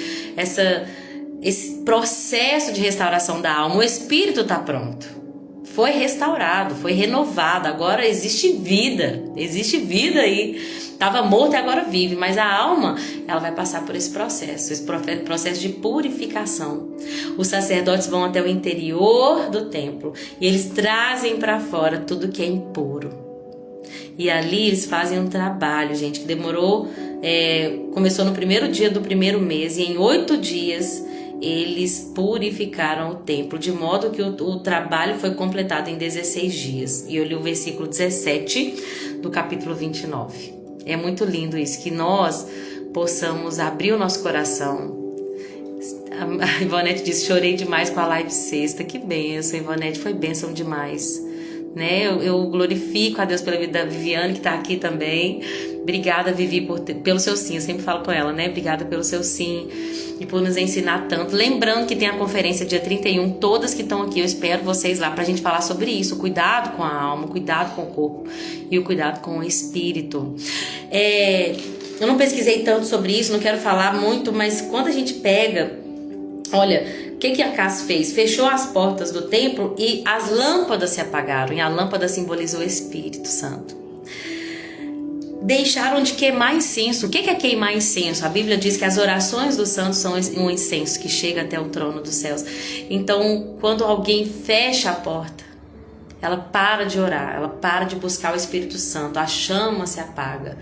processo de restauração da alma. O espírito está pronto. foi restaurado, foi renovado, agora existe vida aí. Estava morto e agora vive, mas a alma, ela vai passar por esse processo de purificação. Os sacerdotes vão até o interior do templo e eles trazem para fora tudo que é impuro. E ali eles fazem um trabalho, gente, que demorou, começou no primeiro dia do primeiro mês e em 8 dias eles purificaram o templo, de modo que o trabalho foi completado em 16 dias. E eu li o versículo 17 do capítulo 29. É muito lindo isso, que nós possamos abrir o nosso coração. A Ivonete disse, chorei demais com a live sexta. Que bênção, Ivonete, foi bênção demais. Né? Eu glorifico a Deus pela vida da Viviane, que está aqui também. Obrigada, Vivi, pelo seu sim. Eu sempre falo com ela, né? Obrigada pelo seu sim e por nos ensinar tanto. Lembrando que tem a conferência dia 31, todas que estão aqui, eu espero vocês lá pra gente falar sobre isso. Cuidado com a alma, cuidado com o corpo e o cuidado com o espírito. Eu não pesquisei tanto sobre isso, não quero falar muito, mas quando a gente pega, olha, o que Acás fez? Fechou as portas do templo e as lâmpadas se apagaram, e a lâmpada simboliza o Espírito Santo. Deixaram de queimar incenso. O que é queimar incenso? A Bíblia diz que as orações dos santos são um incenso que chega até o trono dos céus. Então, quando alguém fecha a porta, ela para de orar, ela para de buscar o Espírito Santo, a chama se apaga.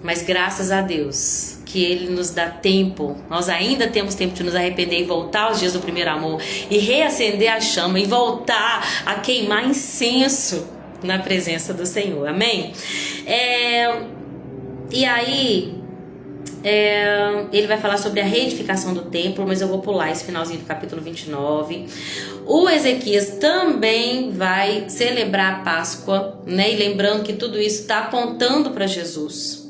Mas graças a Deus que Ele nos dá tempo, nós ainda temos tempo de nos arrepender e voltar aos dias do primeiro amor e reacender a chama e voltar a queimar incenso na presença do Senhor, amém? E aí ele vai falar sobre a reedificação do templo, mas eu vou pular esse finalzinho do capítulo 29. O Ezequias também vai celebrar a Páscoa, né? E lembrando que tudo isso está apontando para Jesus.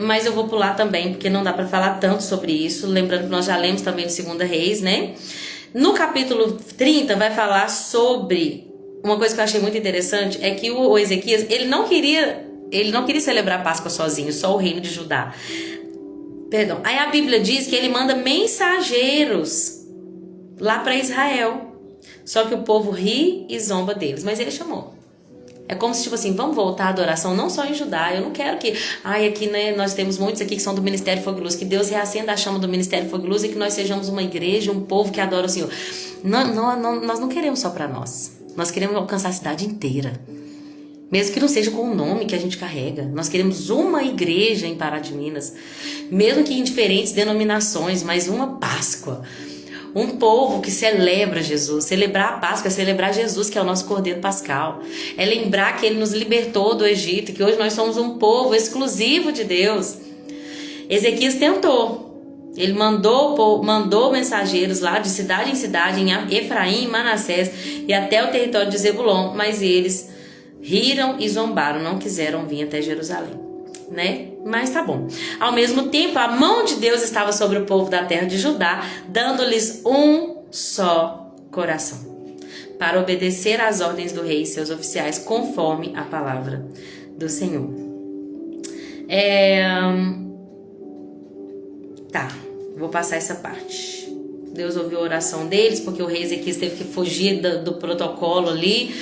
Mas eu vou pular também, porque não dá para falar tanto sobre isso. Lembrando que nós já lemos também no 2 Reis, né? No capítulo 30 vai falar sobre uma coisa que eu achei muito interessante, é que o Ezequias, ele não queria celebrar a Páscoa sozinho, só o reino de Judá. Perdão. Aí a Bíblia diz que ele manda mensageiros lá para Israel. Só que o povo ri e zomba deles, mas ele chamou. É como se, tipo assim, vamos voltar à adoração não só em Judá. Eu não quero que, aqui, né, nós temos muitos aqui que são do Ministério Fogo e Luz, que Deus reacenda a chama do Ministério Fogo e Luz e que nós sejamos uma igreja, um povo que adora o Senhor. Nós não queremos só para nós. Nós queremos alcançar a cidade inteira. Mesmo que não seja com o nome que a gente carrega. Nós queremos uma igreja em Pará de Minas. Mesmo que em diferentes denominações, mas uma Páscoa. Um povo que celebra Jesus. Celebrar a Páscoa é celebrar Jesus, que é o nosso Cordeiro Pascal. É lembrar que Ele nos libertou do Egito e que hoje nós somos um povo exclusivo de Deus. Ezequias tentou. Ele mandou mensageiros lá de cidade em cidade, em Efraim, Manassés e até o território de Zebulon, mas eles riram e zombaram, não quiseram vir até Jerusalém, né? Mas tá bom. Ao mesmo tempo, a mão de Deus estava sobre o povo da terra de Judá, dando-lhes um só coração, para obedecer às ordens do rei e seus oficiais, conforme a palavra do Senhor. Tá, vou passar essa parte. Deus ouviu a oração deles, porque o rei Ezequias teve que fugir do protocolo ali.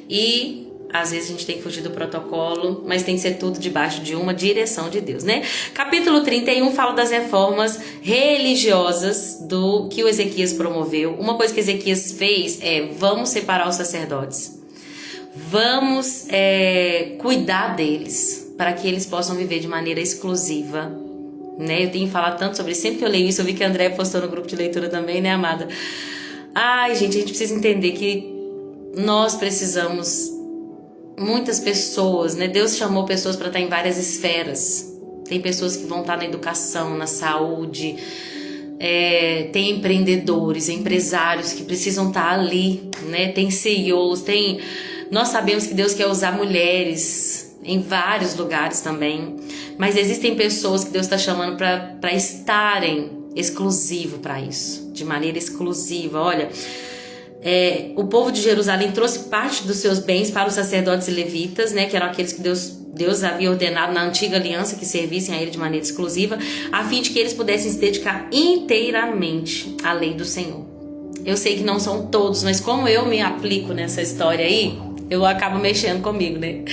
E às vezes a gente tem que fugir do protocolo, mas tem que ser tudo debaixo de uma direção de Deus, né? Capítulo 31 fala das reformas religiosas do que o Ezequias promoveu. Uma coisa que Ezequias fez vamos separar os sacerdotes. Vamos cuidar deles, para que eles possam viver de maneira exclusiva. Né? Eu tenho falado tanto sobre isso. Sempre que eu leio isso, eu vi que a André postou no grupo de leitura também, né, amada? Ai, gente, a gente precisa entender que nós precisamos, muitas pessoas, né? Deus chamou pessoas para estar em várias esferas. Tem pessoas que vão estar na educação, na saúde, tem empreendedores, empresários que precisam estar ali, né? Tem CEOs, nós sabemos que Deus quer usar mulheres em vários lugares também, mas existem pessoas que Deus está chamando para estarem exclusivo para isso, de maneira exclusiva. Olha, o povo de Jerusalém trouxe parte dos seus bens para os sacerdotes e levitas, né, que eram aqueles que Deus havia ordenado na antiga aliança que servissem a ele de maneira exclusiva, a fim de que eles pudessem se dedicar inteiramente à lei do Senhor. Eu sei que não são todos, mas como eu me aplico nessa história aí, eu acabo mexendo comigo, né?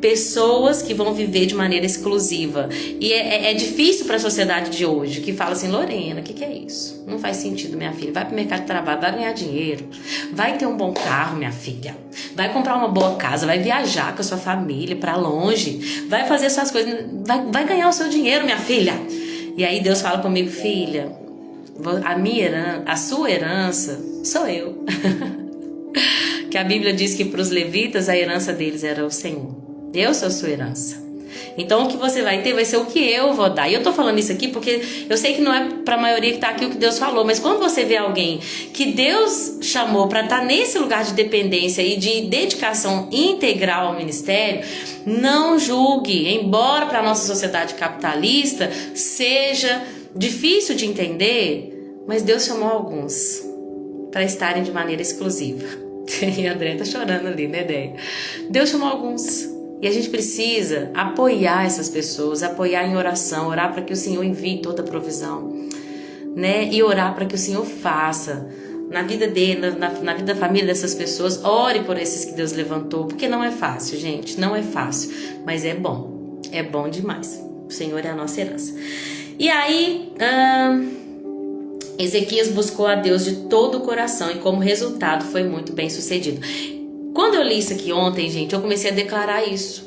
Pessoas que vão viver de maneira exclusiva. E é difícil para a sociedade de hoje, que fala assim: Lorena, o que é isso? Não faz sentido, minha filha. Vai pro mercado de trabalho, vai ganhar dinheiro, vai ter um bom carro, minha filha, vai comprar uma boa casa, vai viajar com a sua família para longe, vai fazer suas coisas, vai ganhar o seu dinheiro, minha filha. E aí Deus fala comigo: filha, a sua herança sou eu. Que a Bíblia diz que para os levitas a herança deles era o Senhor. Eu sou a sua herança. Então o que você vai ter vai ser o que eu vou dar. E eu tô falando isso aqui porque eu sei que não é pra maioria que tá aqui o que Deus falou, mas quando você vê alguém que Deus chamou para estar nesse lugar de dependência e de dedicação integral ao ministério, não julgue. Embora para nossa sociedade capitalista seja difícil de entender, mas Deus chamou alguns para estarem de maneira exclusiva. E a André tá chorando ali, né, Déia? Deus chamou alguns. E a gente precisa apoiar essas pessoas, apoiar em oração, orar para que o Senhor envie toda a provisão, né? E orar para que o Senhor faça na vida dele, na vida da família dessas pessoas. Ore por esses que Deus levantou, porque não é fácil, gente, não é fácil, mas é bom demais. O Senhor é a nossa herança. E aí, Ezequias buscou a Deus de todo o coração e como resultado foi muito bem sucedido. Quando eu li isso aqui ontem, gente, eu comecei a declarar isso.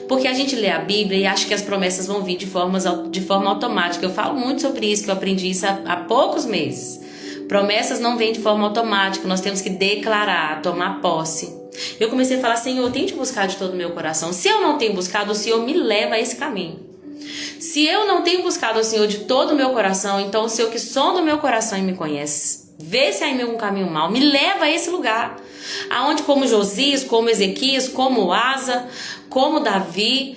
Porque a gente lê a Bíblia e acha que as promessas vão vir de forma automática. Eu falo muito sobre isso, que eu aprendi isso há poucos meses. Promessas não vêm de forma automática, nós temos que declarar, tomar posse. Eu comecei a falar: Senhor, eu tenho te buscar de todo o meu coração. Se eu não tenho buscado, o Senhor me leva a esse caminho. Se eu não tenho buscado o Senhor de todo o meu coração, então o Senhor que sonda o meu coração e me conhece, vê se há em mim um caminho mau, me leva a esse lugar. Aonde, como Josias, como Ezequias, como Asa, como Davi,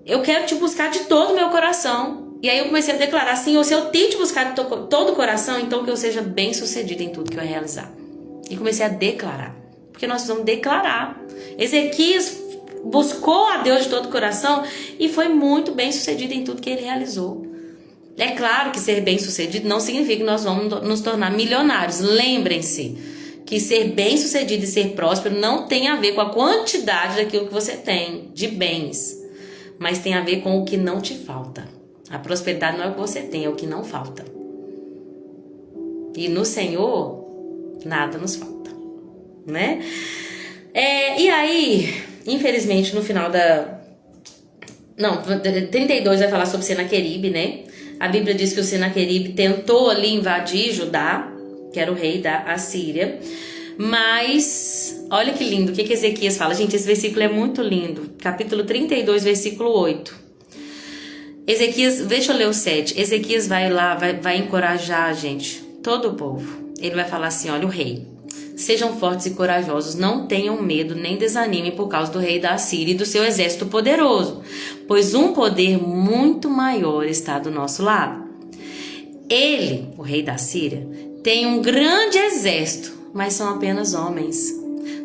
eu quero te buscar de todo o meu coração. E aí eu comecei a declarar: Senhor, se eu tenho te buscar de todo o coração, então que eu seja bem sucedido em tudo que eu realizar. E comecei a declarar, porque nós precisamos declarar. Ezequias buscou a Deus de todo o coração e foi muito bem sucedido em tudo que ele realizou. É claro que ser bem sucedido não significa que nós vamos nos tornar milionários. Lembrem-se que ser bem sucedido e ser próspero não tem a ver com a quantidade daquilo que você tem de bens, mas tem a ver com o que não te falta. A prosperidade não é o que você tem, é o que não falta. E no Senhor nada nos falta, né? E aí, infelizmente, no final 32 vai falar sobre Senaqueribe, né? A Bíblia diz que o Senaqueribe tentou ali invadir Judá, que era o rei da Assíria. Mas, olha que lindo, o que Ezequias fala. Gente, esse versículo é muito lindo. Capítulo 32, versículo 8. Ezequias, deixa eu ler o 7. Ezequias vai lá, vai encorajar, gente, todo o povo. Ele vai falar assim: olha, o rei: sejam fortes e corajosos, não tenham medo nem desanimem por causa do rei da Assíria e do seu exército poderoso, pois um poder muito maior está do nosso lado. Ele, o rei da Síria, tem um grande exército, mas são apenas homens.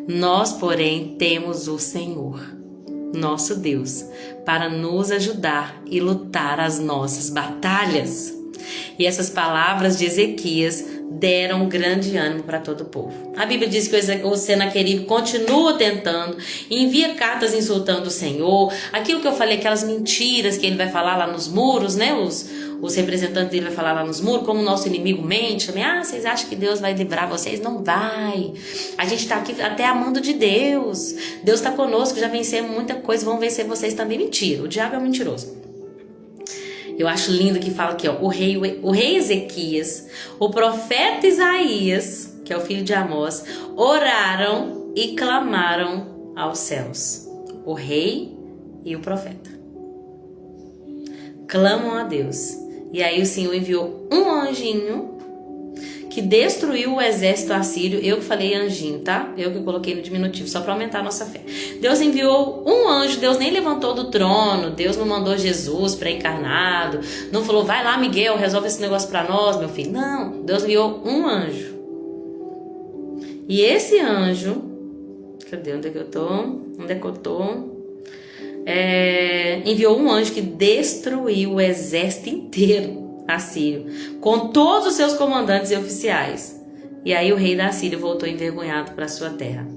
Nós, porém, temos o Senhor, nosso Deus, para nos ajudar e lutar as nossas batalhas. E essas palavras de Ezequias deram grande ânimo para todo o povo. A Bíblia diz que o Senaqueribe continua tentando, envia cartas insultando o Senhor. Aquilo que eu falei, aquelas mentiras que ele vai falar lá nos muros, né? Os representantes dele vai falar lá nos muros, como o nosso inimigo mente também. Vocês acham que Deus vai livrar vocês? Não vai. A gente está aqui até amando de Deus. Deus está conosco, já vencemos muita coisa, vão vencer vocês também. Mentira, o diabo é um mentiroso. Eu acho lindo que fala aqui, ó, o rei Ezequias, o profeta Isaías, que é o filho de Amós, oraram e clamaram aos céus. O rei e o profeta clamam a Deus. E aí o Senhor enviou um anjinho que destruiu o exército assírio. Eu que falei anjinho, tá? Eu que coloquei no diminutivo, só para aumentar a nossa fé. Deus enviou um anjo, Deus nem levantou do trono, Deus não mandou Jesus pré-encarnado, não falou: vai lá, Miguel, resolve esse negócio para nós, meu filho. Não, Deus enviou um anjo. E esse anjo, cadê? Onde é que eu tô? Enviou um anjo que destruiu o exército inteiro assírio, com todos os seus comandantes e oficiais. E aí o rei da Síria voltou envergonhado para sua terra.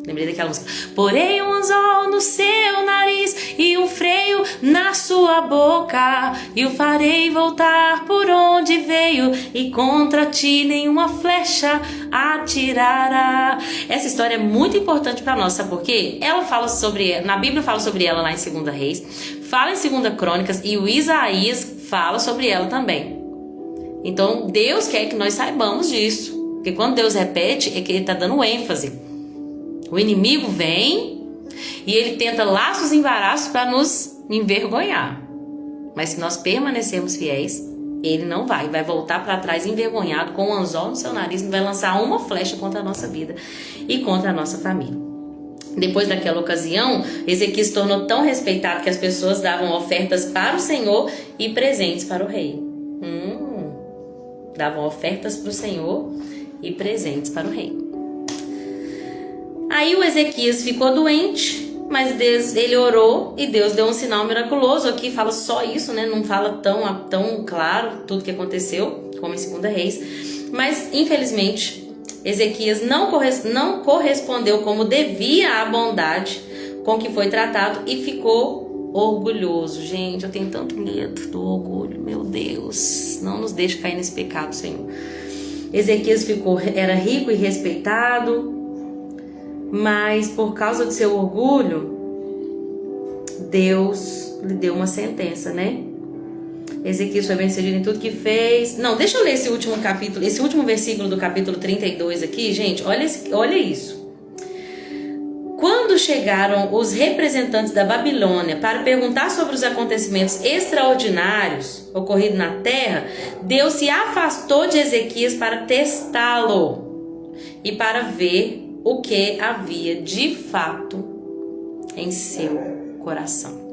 Lembrei daquela música. Porém um anzol no seu nariz e um freio na sua boca, e o farei voltar por onde veio, e contra ti nenhuma flecha atirará. Essa história é muito importante para nós, sabe por quê? Ela fala sobre, na Bíblia fala sobre ela lá em 2 Reis, fala em 2 Crônicas, e o Isaías fala sobre ela também. Então Deus quer que nós saibamos disso, porque quando Deus repete é que Ele está dando ênfase. O inimigo vem e ele tenta laços e embaraços para nos envergonhar. Mas se nós permanecermos fiéis, ele não vai voltar para trás envergonhado, com um anzol no seu nariz, não vai lançar uma flecha contra a nossa vida e contra a nossa família. Depois daquela ocasião, Ezequias se tornou tão respeitado que as pessoas davam ofertas para o Senhor e presentes para o rei. Davam ofertas para o Senhor e presentes para o rei. Aí o Ezequias ficou doente, mas Deus, ele orou e Deus deu um sinal miraculoso. Aqui fala só isso, né? Não fala tão claro tudo que aconteceu, como em 2 Reis. Mas, infelizmente, Ezequias não correspondeu como devia à bondade com que foi tratado e ficou orgulhoso. Gente, eu tenho tanto medo do orgulho. Meu Deus, não nos deixe cair nesse pecado, Senhor. Ezequias era rico e respeitado, mas por causa do seu orgulho, Deus lhe deu uma sentença, né? Ezequias foi bem-sucedido em tudo que fez. Não, deixa eu ler esse último capítulo, esse último versículo do capítulo 32 aqui, gente. Olha isso. Quando chegaram os representantes da Babilônia para perguntar sobre os acontecimentos extraordinários ocorridos na terra, Deus se afastou de Ezequias para testá-lo e para ver o que havia de fato em seu coração.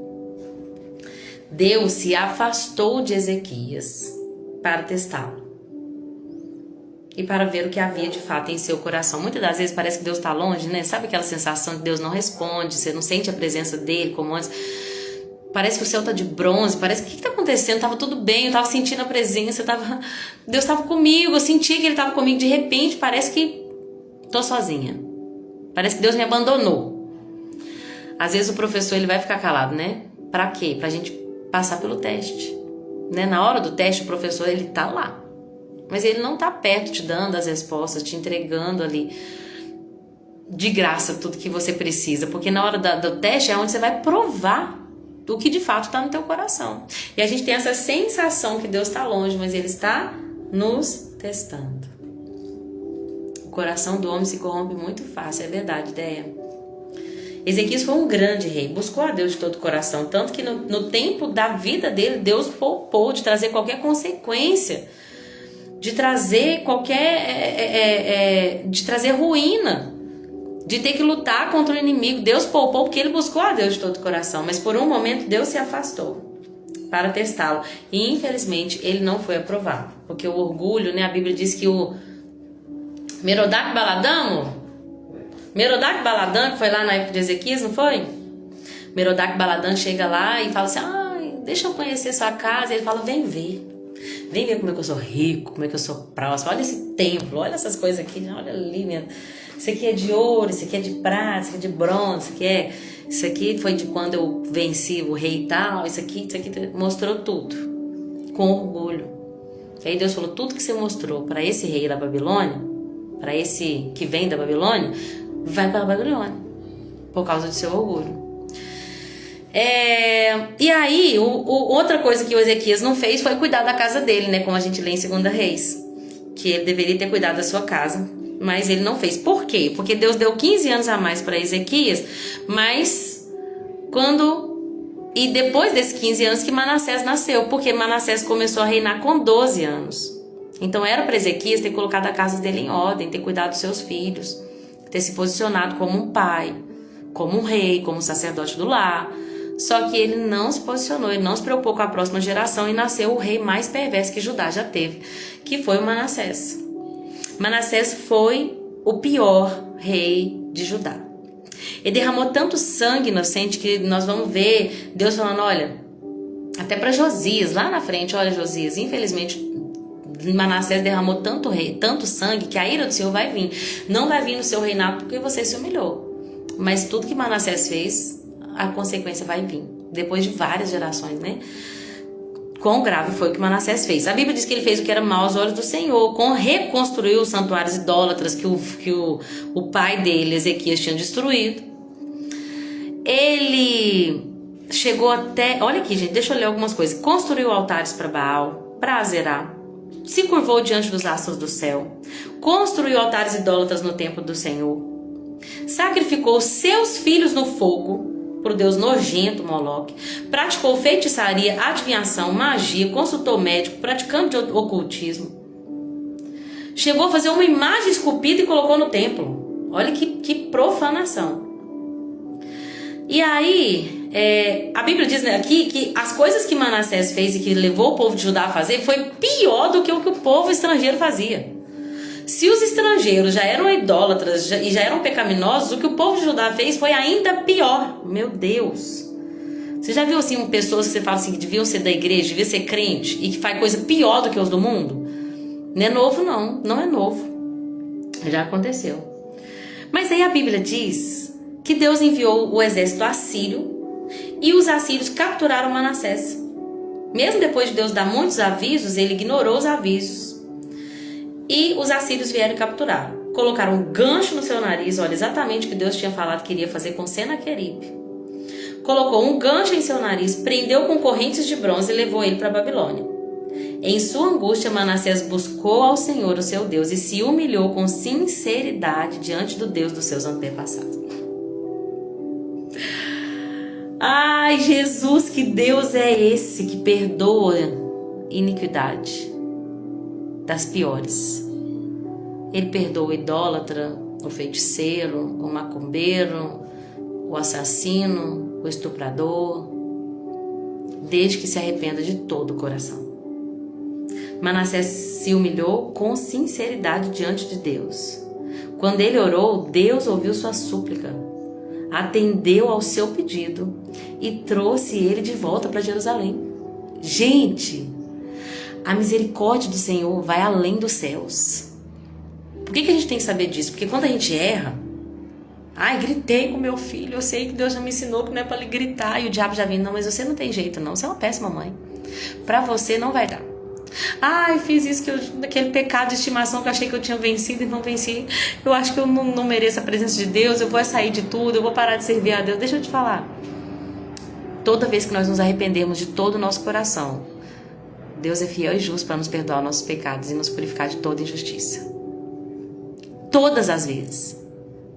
Deus se afastou de Ezequias para testá-lo e para ver o que havia de fato em seu coração. Muitas das vezes parece que Deus está longe, né? Sabe aquela sensação de Deus não responde, você não sente a presença dele como antes? Parece que o céu está de bronze, parece que o que está acontecendo? Estava tudo bem, eu estava sentindo a presença, Deus estava comigo, eu senti que ele estava comigo, de repente parece que estou sozinha. Parece que Deus me abandonou. Às vezes o professor ele vai ficar calado, né? Para quê? Para a gente passar pelo teste, né? Na hora do teste o professor ele tá lá, mas ele não tá perto te dando as respostas, te entregando ali de graça tudo que você precisa, porque na hora do teste é onde você vai provar o que de fato está no teu coração. E a gente tem essa sensação que Deus está longe, mas Ele está nos testando. O coração do homem se corrompe muito fácil, é verdade, ideia. Ezequias foi um grande rei, buscou a Deus de todo o coração, tanto que no tempo da vida dele, Deus poupou de trazer qualquer consequência, de trazer de trazer ruína, de ter que lutar contra o inimigo. Deus poupou porque ele buscou a Deus de todo o coração, mas por um momento Deus se afastou para testá-lo e infelizmente ele não foi aprovado, porque o orgulho, né? A Bíblia diz que o Merodach Baladã, que foi lá na época de Ezequias, não foi? Merodach Baladã chega lá e fala assim: deixa eu conhecer sua casa. E ele fala: vem ver como é que eu sou rico, como é que eu sou próspero. Olha esse templo, olha essas coisas aqui, olha ali, meu. Isso aqui é de ouro, isso aqui é de prata, isso aqui é de bronze, isso aqui foi de quando eu venci o rei e tal, isso aqui mostrou tudo, com orgulho. E aí Deus falou: tudo que você mostrou para esse rei da Babilônia, para esse que vem da Babilônia, vai para a Babilônia, por causa do seu orgulho. E aí, outra coisa que o Ezequias não fez foi cuidar da casa dele, né? Como a gente lê em 2 Reis, que ele deveria ter cuidado da sua casa, mas ele não fez. Por quê? Porque Deus deu 15 anos a mais para Ezequias, mas depois desses 15 anos que Manassés nasceu, porque Manassés começou a reinar com 12 anos. Então era para Ezequias ter colocado a casa dele em ordem, ter cuidado dos seus filhos, ter se posicionado como um pai, como um rei, como um sacerdote do lar. Só que ele não se posicionou, ele não se preocupou com a próxima geração e nasceu o rei mais perverso que Judá já teve, que foi o Manassés. Manassés foi o pior rei de Judá. Ele derramou tanto sangue inocente que nós vamos ver Deus falando: olha, até para Josias, lá na frente, olha, Josias, infelizmente Manassés derramou tanto sangue que a ira do Senhor vai vir. Não vai vir no seu reinado porque você se humilhou. Mas tudo que Manassés fez, a consequência vai vir. Depois de várias gerações, né? Quão grave foi o que Manassés fez. A Bíblia diz que ele fez o que era mau aos olhos do Senhor, reconstruiu os santuários idólatras que o pai dele, Ezequias, tinha destruído. Ele chegou até... Olha aqui, gente, deixa eu ler algumas coisas. Construiu altares para Baal, para Azerá, se curvou diante dos astros do céu, construiu altares idólatras no templo do Senhor, sacrificou seus filhos no fogo, por Deus nojento Moloque, praticou feitiçaria, adivinhação, magia, consultou médico, praticando de ocultismo. Chegou a fazer uma imagem esculpida e colocou no templo. Olha que profanação. E aí, a Bíblia diz aqui que as coisas que Manassés fez e que levou o povo de Judá a fazer foi pior do que o que o povo estrangeiro fazia. Se os estrangeiros já eram idólatras e já eram pecaminosos, o que o povo de Judá fez foi ainda pior. Meu Deus. Você já viu assim pessoas que você fala assim que deviam ser da igreja, deviam ser crente e que faz coisa pior do que os do mundo? Não é novo não, não é novo. Já aconteceu. Mas aí a Bíblia diz que Deus enviou o exército assírio e os assírios capturaram Manassés. Mesmo depois de Deus dar muitos avisos, ele ignorou os avisos. E os assírios vieram capturar. Colocaram um gancho no seu nariz, olha exatamente o que Deus tinha falado que iria fazer com Senaqueribe. Colocou um gancho em seu nariz, prendeu com correntes de bronze e levou ele para a Babilônia. Em sua angústia, Manassés buscou ao Senhor, o seu Deus, e se humilhou com sinceridade diante do Deus dos seus antepassados. Ai, Jesus, que Deus é esse que perdoa iniquidade? Das piores. Ele perdoa o idólatra, o feiticeiro, o macumbeiro, o assassino, o estuprador, desde que se arrependa de todo o coração. Manassés se humilhou com sinceridade diante de Deus. Quando ele orou, Deus ouviu sua súplica, atendeu ao seu pedido e trouxe ele de volta para Jerusalém. Gente, a misericórdia do Senhor vai além dos céus. Por que a gente tem que saber disso? Porque quando a gente erra, gritei com meu filho, eu sei que Deus já me ensinou que não é para ele gritar, e o diabo já vem, não, mas você não tem jeito não, você é uma péssima mãe. Para você não vai dar. Fiz isso, aquele pecado de estimação que eu achei que eu tinha vencido e não venci. Eu acho que eu não mereço a presença de Deus, eu vou sair de tudo, eu vou parar de servir a Deus. Deixa eu te falar. Toda vez que nós nos arrependermos de todo o nosso coração, Deus é fiel e justo para nos perdoar nossos pecados e nos purificar de toda injustiça. Todas as vezes.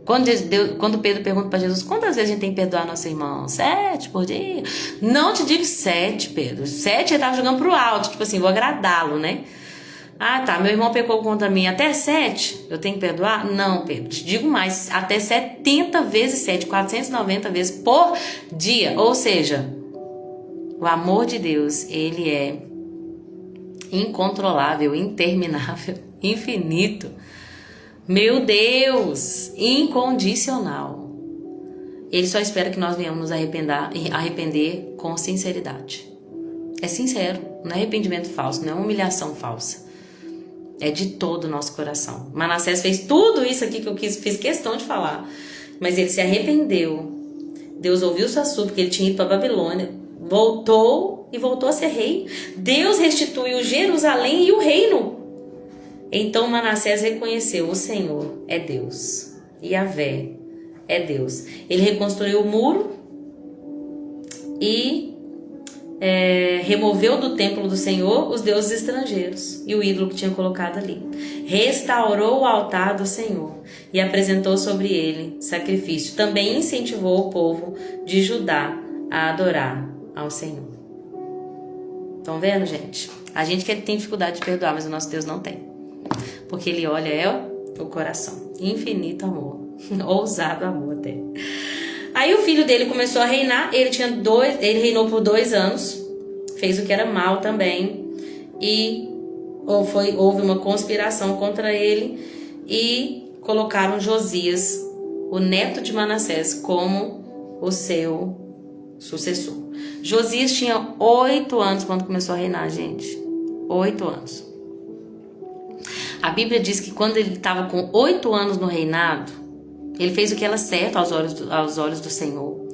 Quando Pedro pergunta para Jesus, quantas vezes a gente tem que perdoar nosso irmão? 7 por dia? Não te digo 7, Pedro. 7 ele estava jogando pro alto, tipo assim, vou agradá-lo, né? Meu irmão pecou contra mim. Até 7 eu tenho que perdoar? Não, Pedro, te digo mais. Até 70 vezes 7, 490 vezes por dia. Ou seja, o amor de Deus, ele é incontrolável, interminável, infinito. Meu Deus, incondicional. Ele só espera que nós venhamos nos arrepender com sinceridade. É sincero, não é arrependimento falso, não é humilhação falsa. É de todo o nosso coração. Manassés fez tudo isso aqui que eu fiz questão de falar. Mas ele se arrependeu. Deus ouviu sua súplica, ele tinha ido para a Babilônia. Voltou a ser rei. Deus restituiu Jerusalém e o reino. Então Manassés reconheceu: o Senhor é Deus, Yahvé é Deus. Ele reconstruiu o muro e removeu do templo do Senhor os deuses estrangeiros e o ídolo que tinha colocado ali. Restaurou o altar do Senhor e apresentou sobre ele sacrifício. Também incentivou o povo de Judá a adorar ao Senhor. Estão vendo, gente? A gente que tem dificuldade de perdoar, mas o nosso Deus não tem. Porque ele olha o coração. Infinito amor. Ousado amor até. Aí o filho dele começou a reinar. Ele reinou por 2 anos. Fez o que era mal também. E houve uma conspiração contra ele. E colocaram Josias, o neto de Manassés, como o seu sucessor. Josias tinha 8 anos quando começou a reinar, gente. 8 anos. A Bíblia diz que quando ele estava com 8 anos no reinado, ele fez o que era certo aos olhos do Senhor,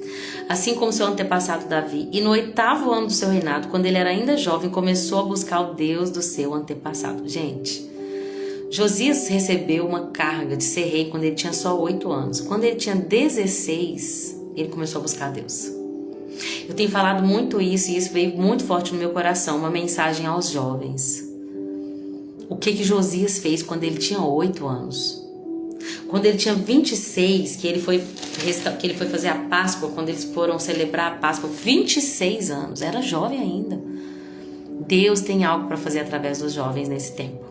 assim como seu antepassado Davi. E no 8º ano do seu reinado, quando ele era ainda jovem, começou a buscar o Deus do seu antepassado. Gente, Josias recebeu uma carga de ser rei quando ele tinha só 8 anos. Quando ele tinha 16, ele começou a buscar Deus. Eu tenho falado muito isso e isso veio muito forte no meu coração, uma mensagem aos jovens. O que Josias fez quando ele tinha 8 anos? Quando ele tinha 26, que ele foi fazer a Páscoa, quando eles foram celebrar a Páscoa, 26 anos, era jovem ainda. Deus tem algo para fazer através dos jovens nesse tempo.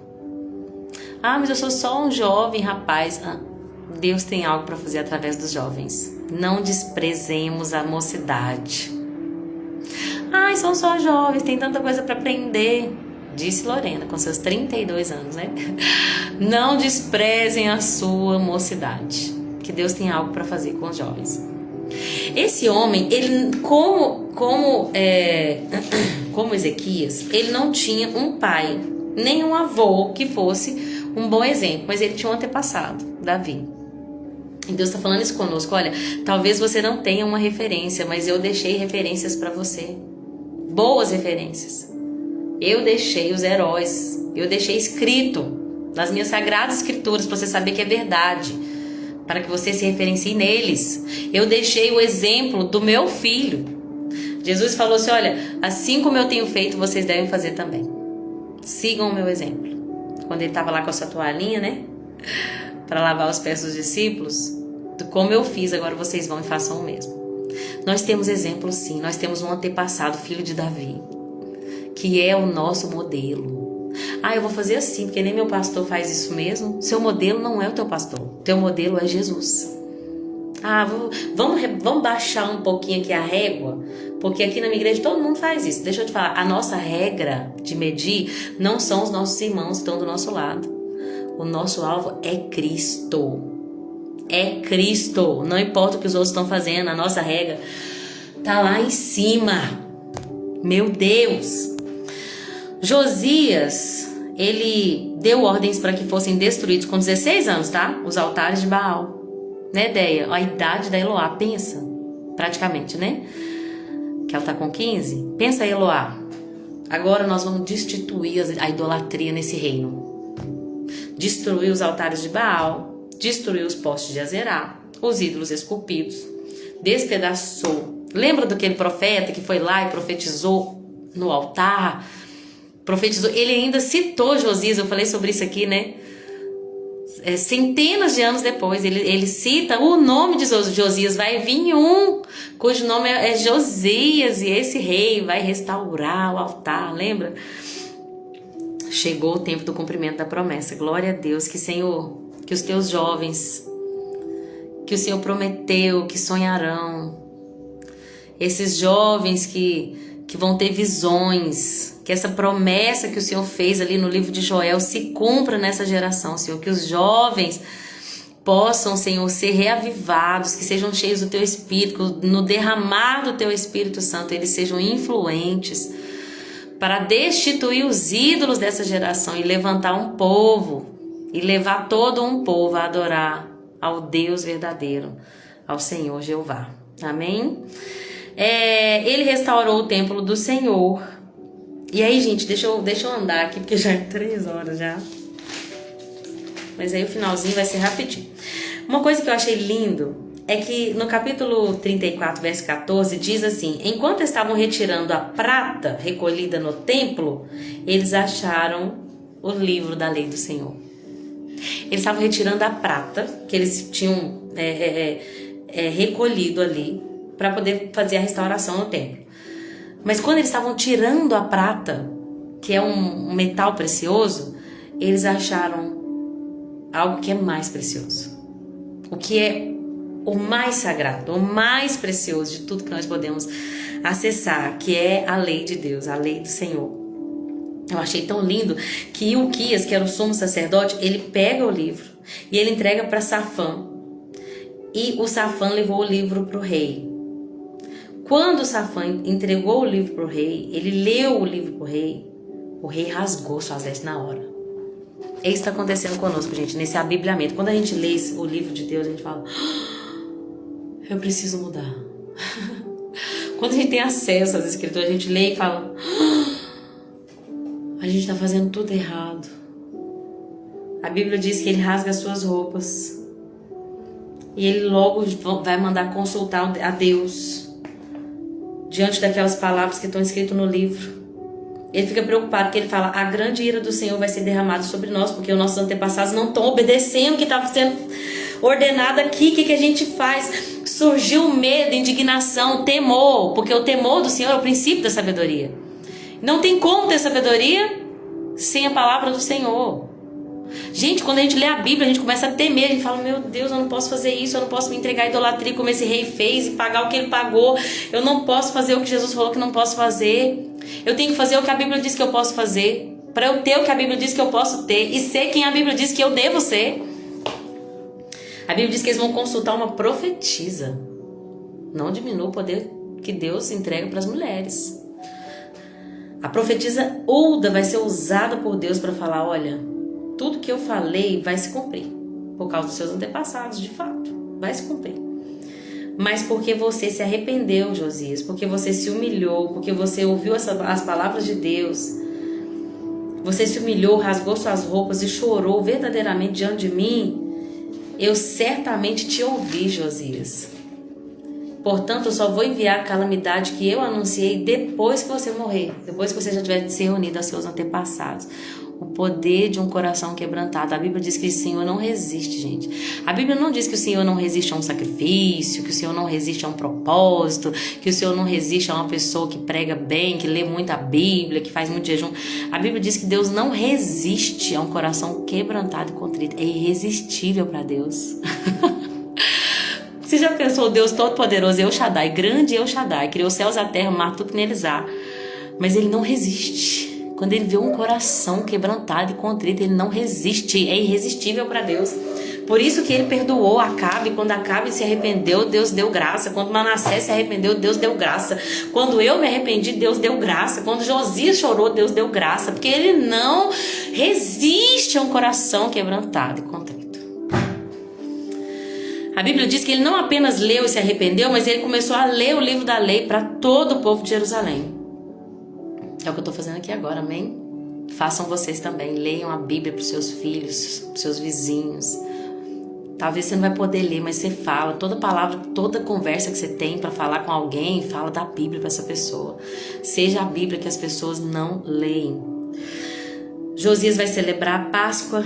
Ah, mas eu sou só um jovem rapaz. Deus tem algo para fazer através dos jovens. Não desprezemos a mocidade. Ai, são só jovens, tem tanta coisa para aprender. Disse Lorena, com seus 32 anos, né? Não desprezem a sua mocidade, que Deus tem algo para fazer com os jovens. Esse homem, ele como Ezequias, ele não tinha um pai, nem um avô que fosse um bom exemplo, mas ele tinha um antepassado, Davi. E Deus está falando isso conosco. Olha, talvez você não tenha uma referência, mas eu deixei referências para você. Boas referências. Eu deixei os heróis. Eu deixei escrito nas minhas sagradas escrituras para você saber que é verdade. Para que você se referencie neles. Eu deixei o exemplo do meu filho. Jesus falou assim, olha, assim como eu tenho feito, vocês devem fazer também. Sigam o meu exemplo. Quando ele estava lá com a sua toalhinha, né? Para lavar os pés dos discípulos, como eu fiz, agora vocês vão e façam o mesmo. Nós temos exemplos sim, nós temos um antepassado, filho de Davi, que é o nosso modelo. Ah, eu vou fazer assim, porque nem meu pastor faz isso mesmo. Seu modelo não é o teu pastor, teu modelo é Jesus. Ah, vamos baixar um pouquinho aqui a régua, porque aqui na minha igreja todo mundo faz isso. Deixa eu te falar, a nossa regra de medir não são os nossos irmãos que estão do nosso lado. O nosso alvo é Cristo. É Cristo. Não importa o que os outros estão fazendo, a nossa regra tá lá em cima. Meu Deus. Josias, ele deu ordens para que fossem destruídos com 16 anos, tá? Os altares de Baal. Né, Deia? A idade da Eloá, pensa. Praticamente, né? Que ela tá com 15. Pensa, Eloá. Agora nós vamos destituir a idolatria nesse reino. Destruiu os altares de Baal, destruiu os postes de Azerá, os ídolos esculpidos, despedaçou. Lembra daquele profeta que foi lá e profetizou no altar? Profetizou. Ele ainda citou Josias, eu falei sobre isso aqui, né? Centenas de anos depois, ele cita o nome de Josias. Vai vir um cujo nome é Josias, e esse rei vai restaurar o altar, lembra? Chegou o tempo do cumprimento da promessa. Glória a Deus, que Senhor, que os teus jovens, que o Senhor prometeu, que sonharão. Esses jovens que vão ter visões, que essa promessa que o Senhor fez ali no livro de Joel se cumpra nessa geração, Senhor. Que os jovens possam, Senhor, ser reavivados, que sejam cheios do teu Espírito, no derramar do teu Espírito Santo, eles sejam influentes para destituir os ídolos dessa geração e levantar um povo, e levar todo um povo a adorar ao Deus verdadeiro, ao Senhor Jeová. Amém? Ele restaurou o templo do Senhor. E aí, gente, deixa eu andar aqui, porque já é 3 horas já. Mas aí o finalzinho vai ser rapidinho. Uma coisa que eu achei lindo é que no capítulo 34, verso 14, diz assim: enquanto estavam retirando a prata recolhida no templo, eles acharam o livro da lei do Senhor. Eles estavam retirando a prata que eles tinham recolhido ali para poder fazer a restauração no templo. Mas quando eles estavam tirando a prata, que é um metal precioso, eles acharam algo que é mais precioso. O que é o mais sagrado, o mais precioso de tudo que nós podemos acessar, que é a lei de Deus, a lei do Senhor. Eu achei tão lindo que Ilquias, que era o sumo sacerdote, ele pega o livro e ele entrega para Safã. E o Safã levou o livro para o rei. Quando o Safã entregou o livro para o rei, ele leu o livro para o rei rasgou suas vestes na hora. É isso que está acontecendo conosco, gente, nesse abibliamento. Quando a gente lê o livro de Deus, a gente fala, eu preciso mudar. Quando a gente tem acesso às escrituras, a gente lê e fala, a gente está fazendo tudo errado. A Bíblia diz que ele rasga as suas roupas. E ele logo vai mandar consultar a Deus diante daquelas palavras que estão escritas no livro. Ele fica preocupado porque ele fala, a grande ira do Senhor vai ser derramada sobre nós, porque os nossos antepassados não estão obedecendo o que está sendo ordenado aqui. O que a gente faz? Surgiu medo, indignação, temor, porque o temor do Senhor é o princípio da sabedoria. Não tem como ter sabedoria sem a palavra do Senhor. Gente, quando a gente lê a Bíblia, a gente começa a temer, a gente fala, meu Deus, eu não posso fazer isso, eu não posso me entregar à idolatria como esse rei fez e pagar o que ele pagou, eu não posso fazer o que Jesus falou que não posso fazer, eu tenho que fazer o que a Bíblia diz que eu posso fazer, para eu ter o que a Bíblia diz que eu posso ter e ser quem a Bíblia diz que eu devo ser. A Bíblia diz que eles vão consultar uma profetisa. Não diminua o poder que Deus entrega para as mulheres. A profetisa Hulda vai ser usada por Deus para falar, olha, tudo que eu falei vai se cumprir. Por causa dos seus antepassados, de fato. Vai se cumprir. Mas porque você se arrependeu, Josias. Porque você se humilhou. Porque você ouviu as palavras de Deus. Você se humilhou, rasgou suas roupas e chorou verdadeiramente diante de mim. Eu certamente te ouvi, Josias. Portanto, eu só vou enviar a calamidade que eu anunciei depois que você morrer. Depois que você já tiver se reunido aos seus antepassados. O poder de um coração quebrantado. A Bíblia diz que o Senhor não resiste, gente. A Bíblia não diz que o Senhor não resiste a um sacrifício, que o Senhor não resiste a um propósito, que o Senhor não resiste a uma pessoa que prega bem, que lê muito a Bíblia, que faz muito jejum. A Bíblia diz que Deus não resiste a um coração quebrantado e contrito. É irresistível para Deus. Você já pensou, Deus Todo-Poderoso, El Shaddai, grande El Shaddai, criou os céus e a terra, o mar, tudo que neles há. Mas ele não resiste. Quando ele vê um coração quebrantado e contrito, ele não resiste. É irresistível para Deus. Por isso que ele perdoou Acabe. Quando Acabe se arrependeu, Deus deu graça. Quando Manassés se arrependeu, Deus deu graça. Quando eu me arrependi, Deus deu graça. Quando Josias chorou, Deus deu graça. Porque ele não resiste a um coração quebrantado e contrito. A Bíblia diz que ele não apenas leu e se arrependeu, mas ele começou a ler o livro da lei para todo o povo de Jerusalém. É o que eu estou fazendo aqui agora, amém? Façam vocês também, leiam a Bíblia para os seus filhos, para os seus vizinhos. Talvez você não vai poder ler, mas você fala, toda palavra, toda conversa que você tem para falar com alguém, fala da Bíblia para essa pessoa. Seja a Bíblia que as pessoas não leem. Josias vai celebrar a Páscoa.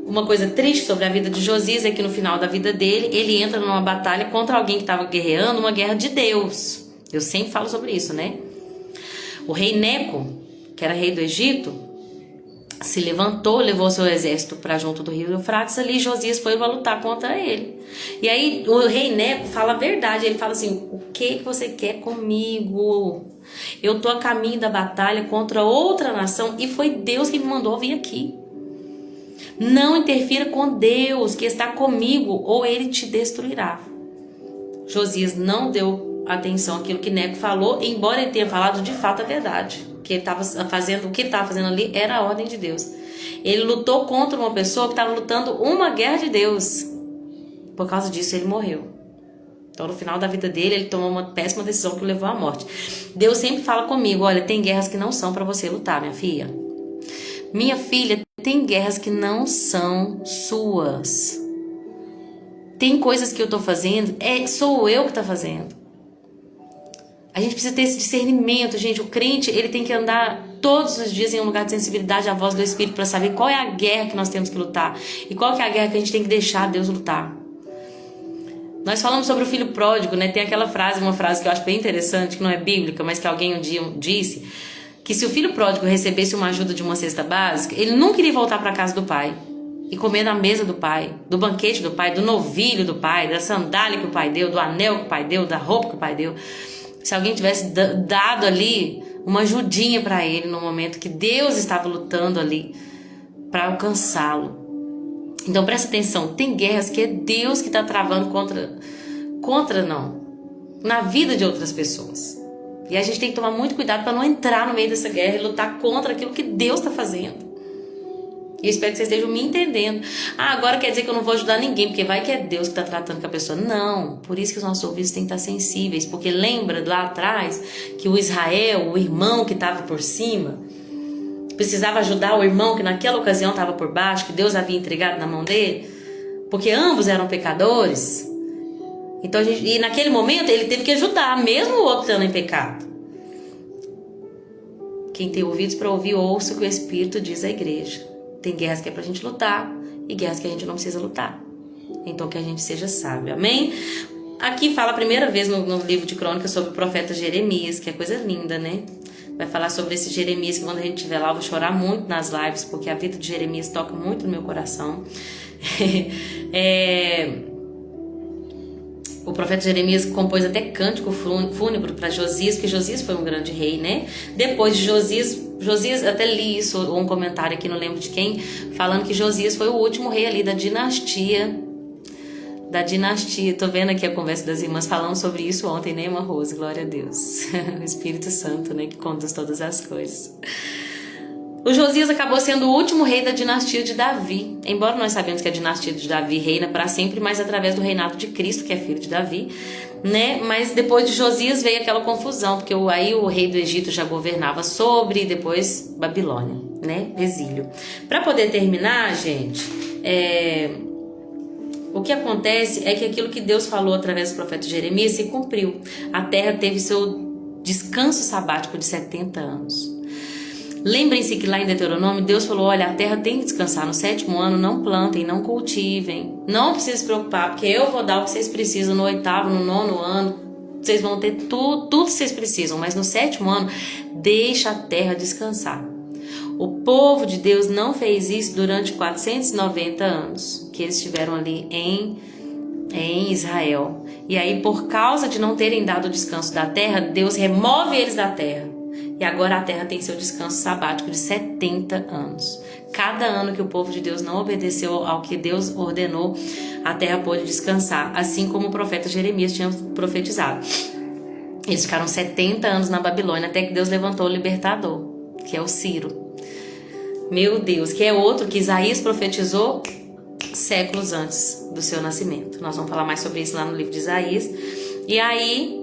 Uma coisa triste sobre a vida de Josias é que no final da vida dele, ele entra numa batalha contra alguém que estava guerreando, uma guerra de Deus. Eu sempre falo sobre isso, né? O rei Neco, que era rei do Egito, se levantou, levou seu exército para junto do rio Eufrates, ali Josias foi para lutar contra ele. E aí o rei Neco fala a verdade, ele fala assim, o que você quer comigo? Eu estou a caminho da batalha contra outra nação e foi Deus que me mandou vir aqui. Não interfira com Deus que está comigo ou ele te destruirá. Josias não deu atenção àquilo que Neco falou, embora ele tenha falado de fato a verdade. O que ele estava fazendo ali era a ordem de Deus. Ele lutou contra uma pessoa que estava lutando uma guerra de Deus. Por causa disso ele morreu. Então no final da vida dele ele tomou uma péssima decisão que o levou à morte. Deus sempre fala comigo, olha, tem guerras que não são para você lutar, minha filha. Minha filha, tem guerras que não são suas. Tem coisas que eu estou fazendo, sou eu que estou fazendo. A gente precisa ter esse discernimento, gente. O crente, ele tem que andar todos os dias em um lugar de sensibilidade à voz do Espírito para saber qual é a guerra que nós temos que lutar e qual que é a guerra que a gente tem que deixar Deus lutar. Nós falamos sobre o filho pródigo, né? Tem aquela frase, uma frase que eu acho bem interessante, que não é bíblica, mas que alguém um dia disse, que se o filho pródigo recebesse uma ajuda de uma cesta básica, ele nunca iria voltar para a casa do pai e comer na mesa do pai, do banquete do pai, do novilho do pai, da sandália que o pai deu, do anel que o pai deu, da roupa que o pai deu. Se alguém tivesse dado ali uma ajudinha para ele no momento que Deus estava lutando ali para alcançá-lo. Então presta atenção, tem guerras que é Deus que está travando contra não, na vida de outras pessoas. E a gente tem que tomar muito cuidado para não entrar no meio dessa guerra e lutar contra aquilo que Deus está fazendo. E eu espero que vocês estejam me entendendo. Ah, agora quer dizer que eu não vou ajudar ninguém, porque vai que é Deus que está tratando com a pessoa. Não, por isso que os nossos ouvidos têm que estar sensíveis. Porque lembra lá atrás que o Israel, o irmão que estava por cima, precisava ajudar o irmão que naquela ocasião estava por baixo, que Deus havia entregado na mão dele? Porque ambos eram pecadores. Então, e naquele momento ele teve que ajudar, mesmo o outro estando em pecado. Quem tem ouvidos para ouvir, ouça o que o Espírito diz à igreja. Tem guerras que é pra gente lutar e guerras que a gente não precisa lutar. Então que a gente seja sábio, amém? Aqui fala a primeira vez no livro de Crônicas sobre o profeta Jeremias, que é coisa linda, né? Vai falar sobre esse Jeremias, que quando a gente estiver lá eu vou chorar muito nas lives, porque a vida de Jeremias toca muito no meu coração. O profeta Jeremias compôs até cântico fúnebre para Josias, porque Josias foi um grande rei, né? Depois de Josias, até li isso, um comentário aqui, não lembro de quem, falando que Josias foi o último rei ali da dinastia. Tô vendo aqui a conversa das irmãs falando sobre isso ontem, né, irmã Rose? Glória a Deus. O Espírito Santo, né, que conduz todas as coisas. O Josias acabou sendo o último rei da dinastia de Davi. Embora nós sabemos que a dinastia de Davi reina para sempre, mas através do reinado de Cristo, que é filho de Davi, né? Mas depois de Josias veio aquela confusão, porque aí o rei do Egito já governava sobre, depois Babilônia, né? Exílio. Para poder terminar, gente, o que acontece é que aquilo que Deus falou através do profeta Jeremias se cumpriu. A terra teve seu descanso sabático de 70 anos. Lembrem-se que lá em Deuteronômio Deus falou, olha, a terra tem que descansar, no 7º ano não plantem, não cultivem, não precisa se preocupar, porque eu vou dar o que vocês precisam no 8º, no 9º ano, vocês vão ter tudo que vocês precisam, mas no 7º ano deixa a terra descansar. O povo de Deus não fez isso durante 490 anos que eles estiveram ali em Israel, e aí por causa de não terem dado o descanso da terra, Deus remove eles da terra. E agora a terra tem seu descanso sabático de 70 anos. Cada ano que o povo de Deus não obedeceu ao que Deus ordenou, a terra pôde descansar, assim como o profeta Jeremias tinha profetizado. Eles ficaram 70 anos na Babilônia, até que Deus levantou o libertador, que é o Ciro. Meu Deus, que é outro que Isaías profetizou séculos antes do seu nascimento. Nós vamos falar mais sobre isso lá no livro de Isaías. E aí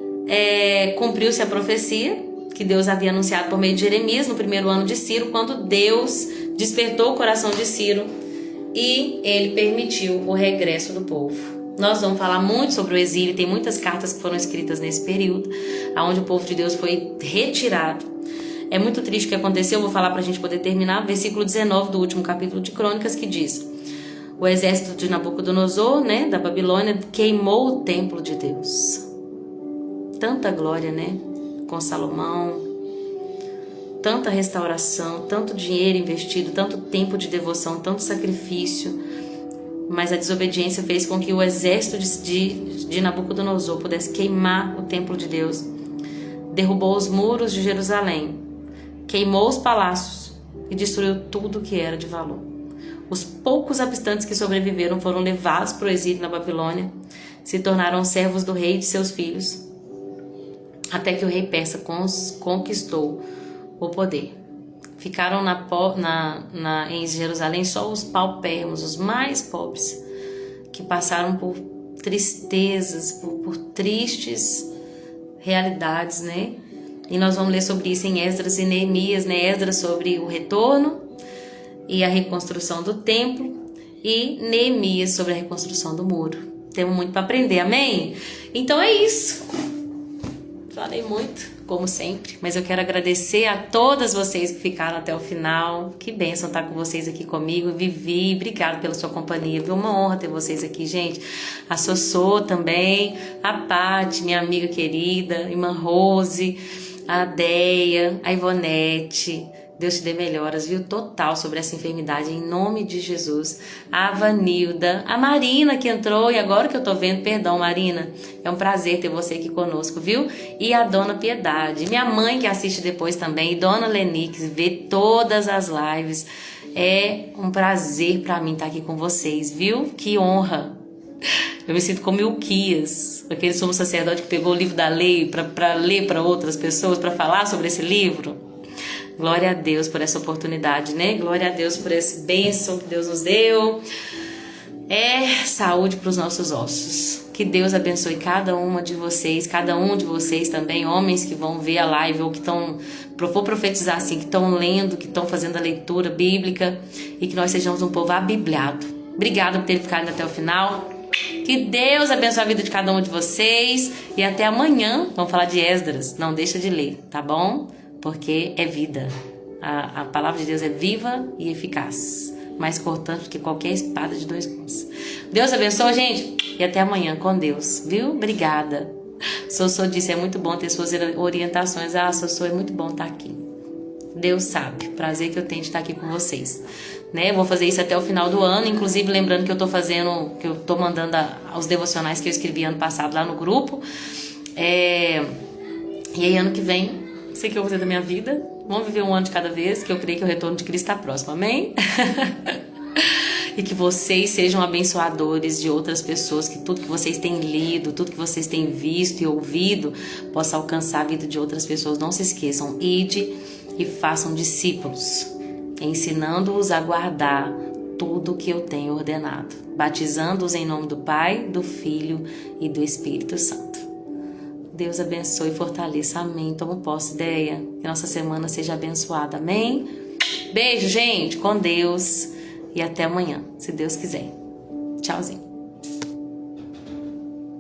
cumpriu-se a profecia que Deus havia anunciado por meio de Jeremias no 1º ano de Ciro, quando Deus despertou o coração de Ciro e ele permitiu o regresso do povo. Nós vamos falar muito sobre o exílio, tem muitas cartas que foram escritas nesse período, onde o povo de Deus foi retirado. É muito triste o que aconteceu, eu vou falar para a gente poder terminar, versículo 19 do último capítulo de Crônicas, que diz: o exército de Nabucodonosor, né, da Babilônia, queimou o templo de Deus. Tanta glória, né? Com Salomão, tanta restauração, tanto dinheiro investido, tanto tempo de devoção, tanto sacrifício, mas a desobediência fez com que o exército de Nabucodonosor pudesse queimar o templo de Deus, derrubou os muros de Jerusalém, queimou os palácios e destruiu tudo que era de valor. Os poucos habitantes que sobreviveram foram levados para o exílio na Babilônia, se tornaram servos do rei e de seus filhos, até que o rei persa conquistou o poder. Ficaram em Jerusalém só os paupérrimos, os mais pobres, que passaram por tristezas, por tristes realidades, né? E nós vamos ler sobre isso em Esdras e Neemias, né? Esdras sobre o retorno e a reconstrução do templo, e Neemias sobre a reconstrução do muro. Temos muito para aprender, amém? Então é isso. Falei muito, como sempre, mas eu quero agradecer a todas vocês que ficaram até o final. Que bênção estar com vocês aqui comigo. Vivi, obrigado pela sua companhia. Foi uma honra ter vocês aqui, gente. A Sossô também, a Paty, minha amiga querida, irmã Rose, a Deia, a Ivonete. Deus te dê melhoras, viu? Total sobre essa enfermidade, em nome de Jesus. A Vanilda, a Marina que entrou, e agora que eu tô vendo, perdão, Marina, é um prazer ter você aqui conosco, viu? E a Dona Piedade, minha mãe que assiste depois também, e Dona Lenix, vê todas as lives. É um prazer pra mim estar aqui com vocês, viu? Que honra! Eu me sinto como Ilquias, aquele sumo sacerdote que pegou o livro da lei para ler para outras pessoas, para falar sobre esse livro. Glória a Deus por essa oportunidade, né? Glória a Deus por esse bênção que Deus nos deu. Saúde para os nossos ossos. Que Deus abençoe cada uma de vocês, cada um de vocês também, homens que vão ver a live ou que estão, vou profetizar assim, que estão lendo, que estão fazendo a leitura bíblica e que nós sejamos um povo abibliado. Obrigada por ter ficado até o final. Que Deus abençoe a vida de cada um de vocês e até amanhã. Vamos falar de Esdras. Não deixa de ler, tá bom? Porque é vida. A palavra de Deus é viva e eficaz, mais cortante do que qualquer espada de 2 gumes. Deus abençoe, gente, e até amanhã com Deus, viu? Obrigada. Sossô disse, é muito bom ter suas orientações. Sossô, é muito bom estar aqui. Deus sabe, prazer que eu tenho de estar aqui com vocês, né? Eu vou fazer isso até o final do ano, inclusive lembrando que eu tô mandando os devocionais que eu escrevi ano passado lá no grupo. E aí ano que vem, sei que eu vou fazer da minha vida. Vamos viver um ano de cada vez, que eu creio que o retorno de Cristo está próximo, amém? E que vocês sejam abençoadores de outras pessoas, que tudo que vocês têm lido, tudo que vocês têm visto e ouvido, possa alcançar a vida de outras pessoas. Não se esqueçam, ide e façam discípulos, ensinando-os a guardar tudo que eu tenho ordenado, batizando-os em nome do Pai, do Filho e do Espírito Santo. Deus abençoe e fortaleça, amém. Tomo posse, ideia, que nossa semana seja abençoada, amém? Beijo, gente, com Deus e até amanhã, se Deus quiser. Tchauzinho.